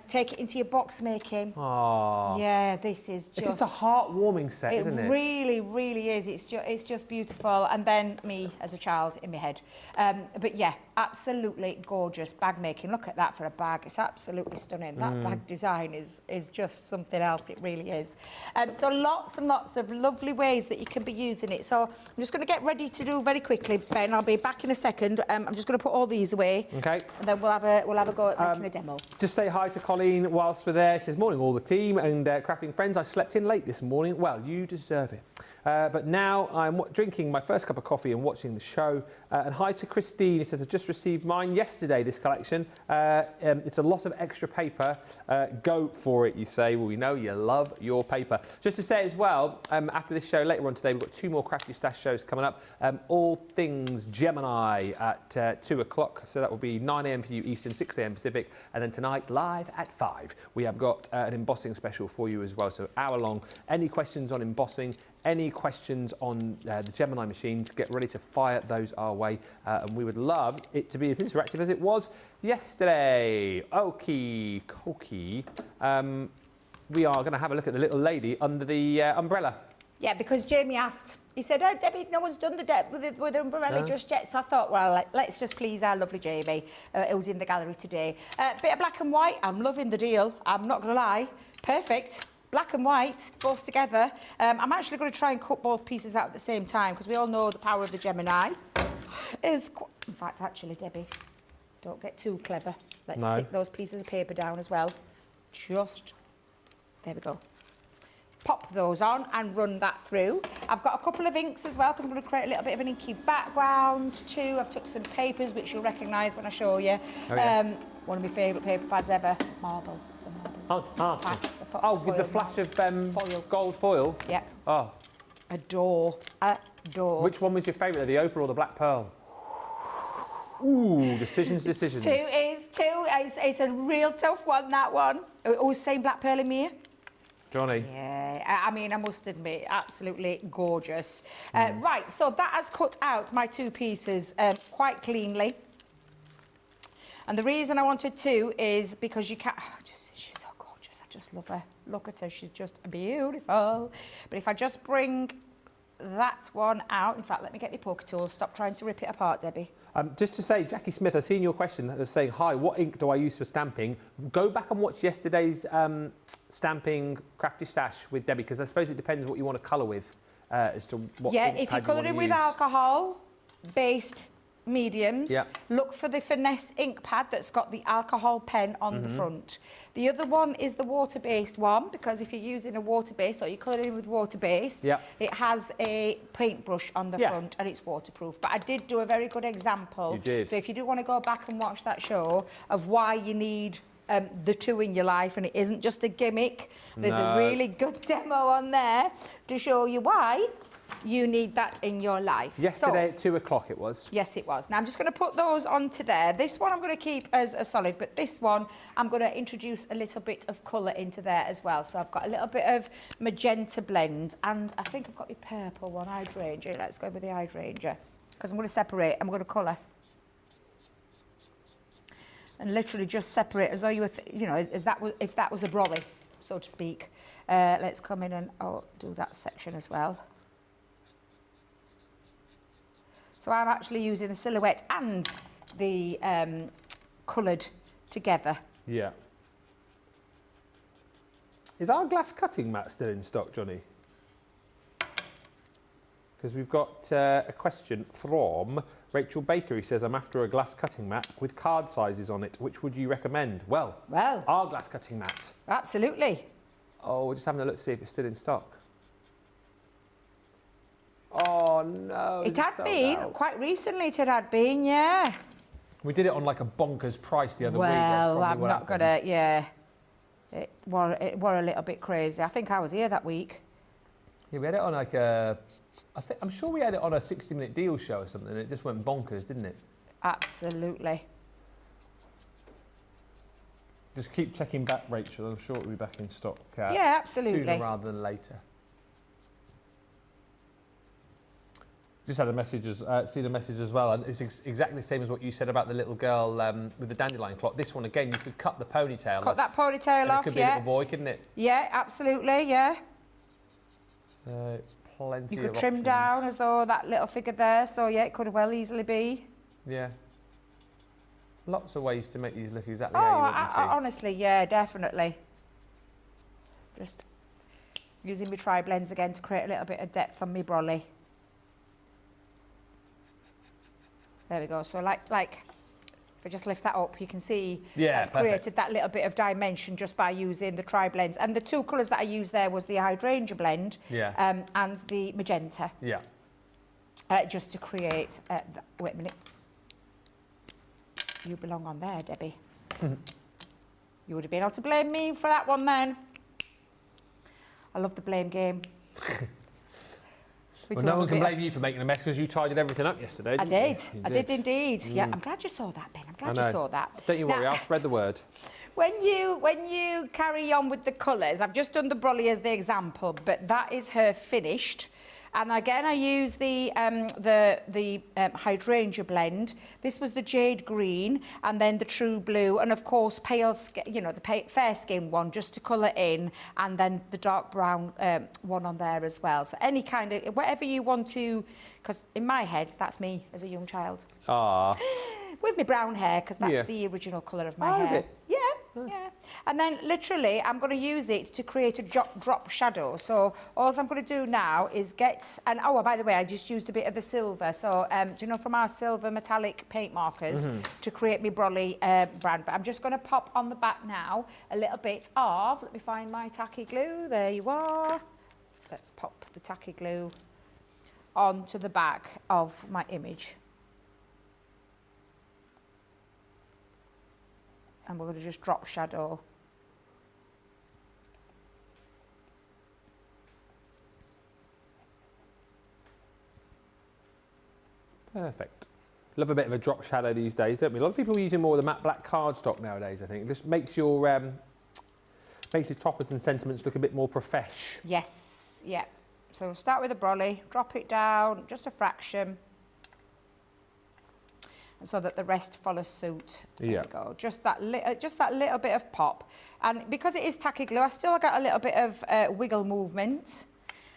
Take it into your box making. Aww. Yeah, this is just... It's just a heartwarming set, isn't it? It really, really is. It's just beautiful. And then me as a child in my head. But yeah, absolutely gorgeous bag making. Look at that for a bag. It's absolutely stunning. That bag design is just something else. It really is. So lots and lots of lovely ways that you can be using it. So I'm just going to get ready to do very quickly, Ben. I'll be back in a second. I'm just going to put all these away. Okay. And then we'll have a go at making a demo. Just say hi to Colleen whilst we're there. She says, morning all the team and crafting friends. I slept in late this morning. Well, you deserve it. But now I'm drinking my first cup of coffee and watching the show. And hi to Christine. He says, I've just received mine yesterday, this collection. It's a lot of extra paper. Go for it, you say. Well, we know you love your paper. Just to say as well, after this show later on today, we've got 2 more Crafty Stash shows coming up. All things Gemini at 2 o'clock. So that will be 9 a.m. for you Eastern, 6 a.m. Pacific. And then tonight, live at 5, we have got an embossing special for you as well. So hour long. Any questions on embossing? Any questions on the Gemini machines, get ready to fire those our way. And we would love it to be as interactive as it was yesterday. Okie dokie. We are going to have a look at the little lady under the umbrella. Yeah, because Jamie asked, he said, oh, Debbie, no one's done with the umbrella just yet. So I thought, well, let's just please our lovely Jamie, who's in the gallery today. Bit of black and white. I'm loving the deal. I'm not going to lie. Perfect. Black and white, both together. I'm actually going to try and cut both pieces out at the same time because we all know the power of the Gemini is... In fact, actually, Debbie, don't get too clever. Let's stick those pieces of paper down as well. Just... There we go. Pop those on and run that through. I've got a couple of inks as well because I'm going to create a little bit of an inky background too. I've took some papers which you'll recognise when I show you. Oh, yeah. One of my favourite paper pads ever, marble. With the flash of foil. gold foil? Yeah. Oh. Adore. Which one was your favourite, the opal or the black pearl? Ooh, decisions. Two. It's a real tough one, that one. Always saying black pearl in me. Johnny. Yeah, I mean, I must admit, absolutely gorgeous. Right, so that has cut out my 2 pieces quite cleanly. And the reason I wanted to is because you can't... she's so gorgeous. I just love her. Look at her. She's just beautiful. But if I just bring that one out... In fact, let me get my poker tool. Stop trying to rip it apart, Debbie. Just to say, Jackie Smith, I've seen your question of saying, hi, what ink do I use for stamping? Go back and watch yesterday's stamping Crafty Stash with Debbie, because I suppose it depends what you want to colour with as to what Yeah, ink if you're pad colouring with alcohol-based mediums, look for the Finesse ink pad that's got the alcohol pen on the front. The other one is the water-based one, because if you're using a water-based or you're colouring with water-based, it has a paintbrush on the front and it's waterproof. But I did do a very good example. You did. So if you do want to go back and watch that show of why you need the 2 in your life, and it isn't just a gimmick, there's a really good demo on there to show you why you need that in your life. Yesterday at 2 o'clock it was. Yes, it was. Now, I'm just going to put those onto there. This one I'm going to keep as a solid, but this one I'm going to introduce a little bit of colour into there as well. So I've got a little bit of magenta blend, and I think I've got my purple one, hydrangea. Let's go with the hydrangea, because I'm going to separate. I'm going to colour. And literally just separate as though you were, if that was a brolly, so to speak. Let's come in and do that section as well. So I'm actually using the Silhouette and the coloured together. Yeah. Is our glass cutting mat still in stock, Johnny? Because we've got a question from Rachel Baker, who says, I'm after a glass cutting mat with card sizes on it. Which would you recommend? Well, our glass cutting mat. Absolutely. Oh, we're just having a look to see if it's still in stock. Oh, no. It had been, quite recently it had been, yeah. We did it on like a bonkers price the other week. Well, I'm not going to, It were a little bit crazy. I think I was here that week. Yeah, we had it on like I'm sure we had it on a 60-minute deal show or something, and it just went bonkers, didn't it? Absolutely. Just keep checking back, Rachel. I'm sure it'll be back in stock. Yeah, absolutely. Sooner rather than later. Just had a message, seen a message as well, and it's exactly the same as what you said about the little girl with the dandelion clock. This one again, you could cut the ponytail off. Cut that ponytail off, It could be a little boy, couldn't it? Yeah, absolutely, yeah. Plenty You of could trim options. down as though that little figure there, so yeah, it could well easily be. Yeah. Lots of ways to make these look exactly how you want them to. Honestly, yeah, definitely. Just using my tri-blends again to create a little bit of depth on my brolly. There we go. So like, if I just lift that up, you can see that's created that little bit of dimension just by using the tri-blends. And the two colours that I used there was the hydrangea blend and the magenta. Yeah. Just to create, wait a minute. You belong on there, Debbie. You would have been able to blame me for that one then. I love the blame game. Well, no one can blame you for making a mess because you tidied everything up yesterday. I did indeed. Yeah, I'm glad you saw that, Ben. I'm glad you saw that. Don't you worry, I'll spread the word. When you carry on with the colours, I've just done the brolly as the example, but that is her finished. And again, I use the hydrangea blend. This was the jade green, and then the true blue, and of course pale, the fair skin one just to colour in, and then the dark brown one on there as well. So any kind of whatever you want to, because in my head that's me as a young child. Ah. With my brown hair, because that's the original colour of my hair. Is it? Yeah. Yeah, and then literally I'm going to use it to create a drop shadow. So all I'm going to do now is by the way, I just used a bit of the silver. So do you know, from our silver metallic paint markers to create my brolly brand. But I'm just going to pop on the back now a little bit of, let me find my tacky glue. There you are. Let's pop the tacky glue onto the back of my image. And we're going to just drop shadow. Perfect. Love a bit of a drop shadow these days, don't we? A lot of people are using more of the matte black cardstock nowadays, I think. It just makes your toppers and sentiments look a bit more profesh. Yes, yeah. So we'll start with the brolly, drop it down just a fraction, and so that the rest follows suit. There we go. Just that little bit of pop. And because it is tacky glue, I still got a little bit of wiggle movement.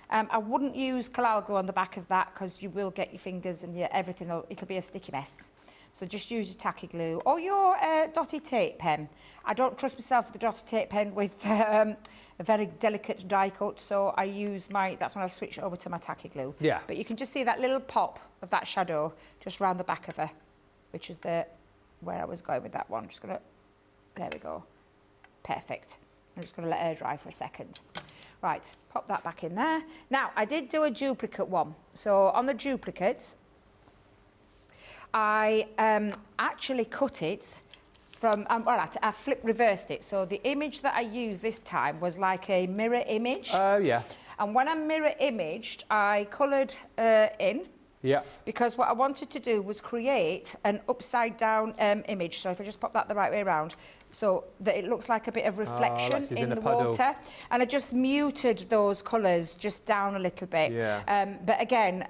I wouldn't use collal glue on the back of that because you will get your fingers and it'll be a sticky mess. So just use your tacky glue or your dotty tape pen. I don't trust myself with the dotty tape pen with a very delicate die cut, so I use that's when I switch over to my tacky glue. Yeah. But you can just see that little pop of that shadow just round the back of her, which is where I was going with that one. Just gonna, there we go. Perfect. I'm just gonna let her dry for a second. Right, pop that back in there. Now, I did do a duplicate one. So on the duplicates, I actually cut it from, I reversed it. So the image that I used this time was like a mirror image. Oh, yeah. And when I mirror imaged, I coloured in. Yeah. Because what I wanted to do was create an upside down image. So if I just pop that the right way around, so that it looks like a bit of reflection in the water. And I just muted those colours just down a little bit. Yeah. But again,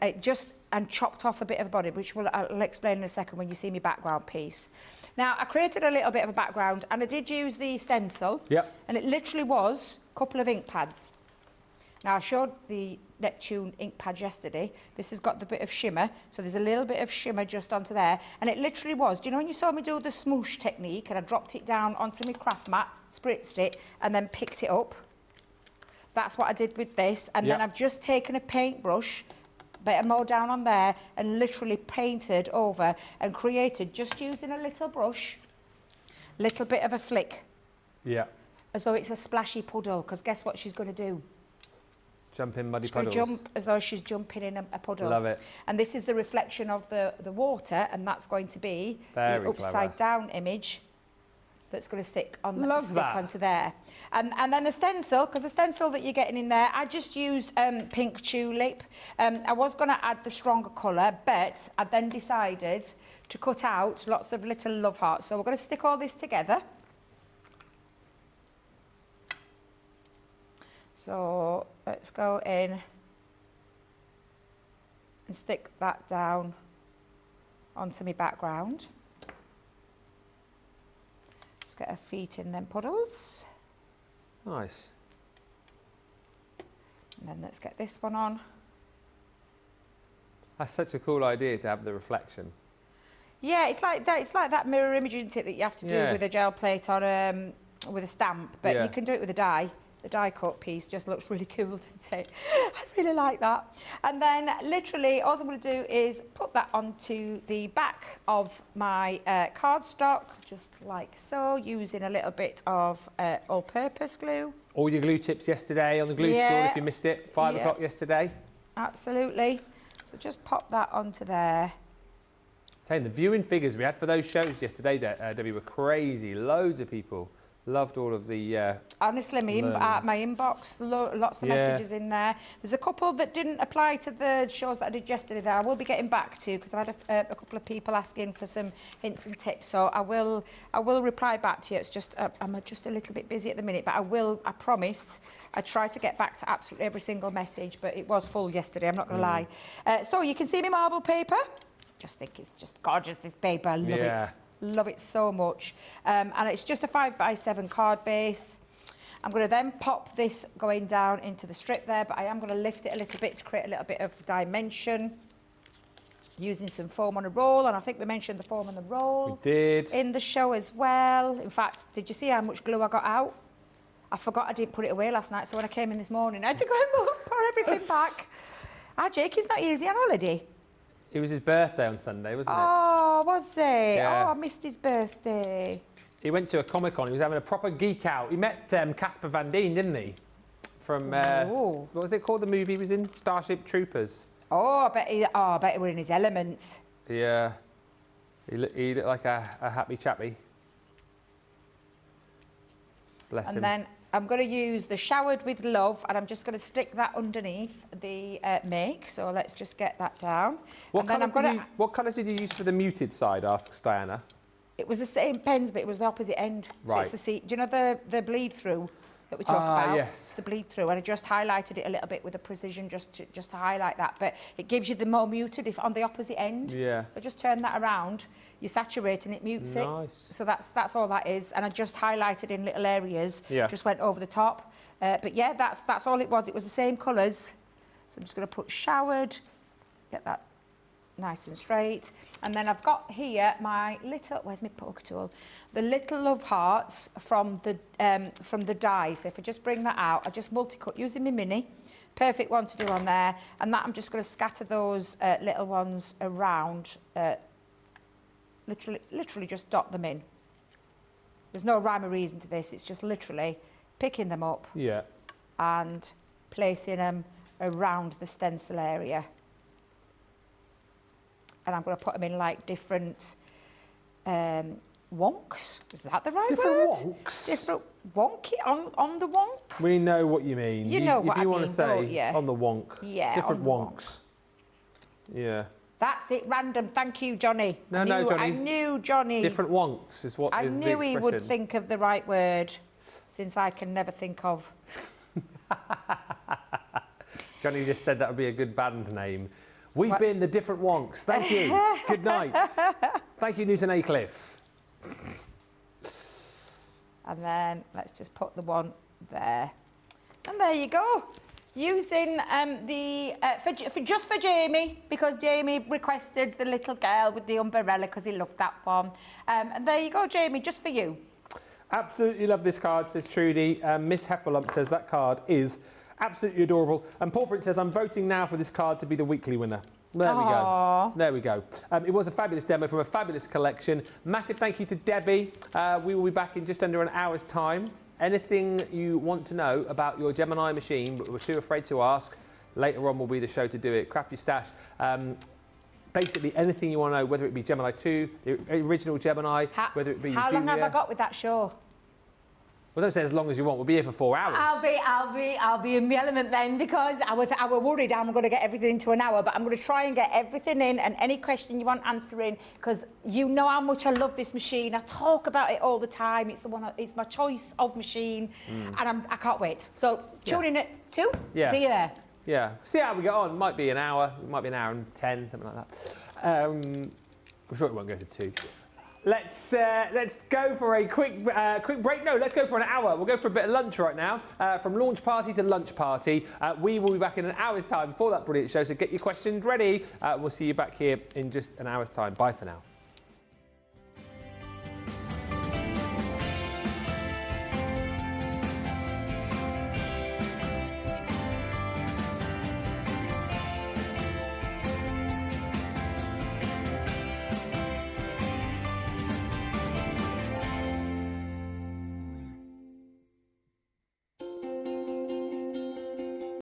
and chopped off a bit of a body, which I'll explain in a second when you see my background piece. Now, I created a little bit of a background, and I did use the stencil. Yep. And it literally was a couple of ink pads. Now, I showed the Neptune ink pad yesterday. This has got the bit of shimmer, so there's a little bit of shimmer just onto there. And it literally was, do you know when you saw me do the smoosh technique and I dropped it down onto my craft mat, spritzed it, and then picked it up? That's what I did with this. And then I've just taken a paintbrush, bit more down on there, and literally painted over and created, just using a little brush, little bit of a flick. Yeah. As though it's a splashy puddle, because guess what she's going to do? Jump in muddy she's puddles. Going to jump as though she's jumping in a puddle. Love it. And this is the reflection of the water, and that's going to be Very the upside down image that's going to stick on onto there. And then the stencil, because the stencil that you're getting in there, I just used pink tulip. I was going to add the stronger colour, but I then decided to cut out lots of little love hearts. So we're going to stick all this together. So let's go in and stick that down onto my background. Let's get her feet in them puddles. Nice. And then let's get this one on. That's such a cool idea to have the reflection. Yeah, it's like that mirror image, isn't it, that you have to do with a gel plate on with a stamp, but you can do it with a die. The die cut piece just looks really cool, doesn't it? I really like that. And then literally all I'm going to do is put that onto the back of my cardstock, just like so, using a little bit of all-purpose glue. All your glue tips yesterday on the glue school, if you missed it, 5 o'clock yesterday. Absolutely. So just pop that onto there. Saying the viewing figures we had for those shows yesterday, Debbie, were crazy. Loads of people loved all of the honestly, my inbox, lots of messages in there. There's a couple that didn't apply to the shows that I did yesterday that I will be getting back to, because I had a couple of people asking for some hints and tips, so I will reply back to you. It's just I'm just a little bit busy at the minute, but I promise I try to get back to absolutely every single message, but it was full yesterday, I'm not going to lie. So you can see my marble paper. Just think it's just gorgeous, this paper. I love it. Love it so much. And it's just a 5x7 card base. I'm going to then pop this going down into the strip there, but I am going to lift it a little bit to create a little bit of dimension using some foam on a roll. And I think we mentioned the foam on the roll. We did. In the show as well. In fact, did you see how much glue I got out? I forgot I didn't put it away last night, so when I came in this morning, I had to go and pour everything back. Jake, he's not here, is he on holiday? It was his birthday on Sunday, wasn't it? Oh, was he? Yeah. Oh, I missed his birthday. He went to a Comic-Con. He was having a proper geek out. He met Casper Van Dien, didn't he? From, what was it called, the movie he was in? Starship Troopers. Oh, I bet he were in his element. Yeah. He looked like a happy chappy. Bless him. And then I'm going to use the Showered with Love, and I'm just going to stick that underneath the make. So let's just get that down. What colours did you use for the muted side, asks Diana? It was the same pens, but it was the opposite end. Right. So it's do you know the bleed through that we talked about? Yes. It's the bleed through, and I just highlighted it a little bit with a precision just to highlight that. But it gives you the more muted if on the opposite end. Yeah. But just turn that around. You saturate and it mutes it. So that's all that is. And I just highlighted in little areas. Yeah. Just went over the top. But yeah, that's all it was. It was the same colours. So I'm just going to put Showered. Get that nice and straight. And then I've got here my little, where's my poker tool? The little love hearts from the die. So if I just bring that out, I just multi-cut using my mini. Perfect one to do on there. And that I'm just going to scatter those little ones around. Literally just dot them in. There's no rhyme or reason to this. It's just literally picking them up and placing them around the stencil area. And I'm going to put them in like different wonks. Is that the right word? Wonks? Different wonky on the wonk. We know what you mean. You know what I mean, want to say don't you? on the wonk. Yeah, different on the wonks. Yeah. That's it, random. Thank you, Johnny. No, Johnny. I knew Johnny. Different wonks is what I is knew the he would think of the right word, since I can never think of. Johnny just said that would be a good band name. We've been the Different Wonks. Thank you. Good night. Thank you, Newton Aycliffe. And then let's just put the one there. And there you go. Using just for Jamie, because Jamie requested the little girl with the umbrella because he loved that one. And there you go, Jamie, just for you. Absolutely love this card, says Trudy. Miss Heffalump says that card is absolutely adorable. And Paul Prince says, I'm voting now for this card to be the weekly winner. There we go. There we go. It was a fabulous demo from a fabulous collection. Massive thank you to Debbie. We will be back in just under an hour's time. Anything you want to know about your Gemini machine, but we're too afraid to ask, later on will be the show to do it. Craft Your Stash. Basically, anything you want to know, whether it be Gemini 2, the original Gemini, whether it be How Junior. long have I got with that show? Well, don't say as long as you want. We'll be here for 4 hours. I'll be in my element then, because I was worried I'm going to get everything into an hour, but I'm going to try and get everything in, and any question you want answering, because you know how much I love this machine. I talk about it all the time. It's it's my choice of machine, and I can't wait. So tune in at 2. Yeah. See you there. Yeah. See how we get on. Might be an hour. It might be an hour and 10, something like that. I'm sure it won't go to 2. Let's go for a quick break. No, let's go for an hour. We'll go for a bit of lunch right now. From launch party to lunch party. We will be back in an hour's time for that brilliant show. So get your questions ready. We'll see you back here in just an hour's time. Bye for now.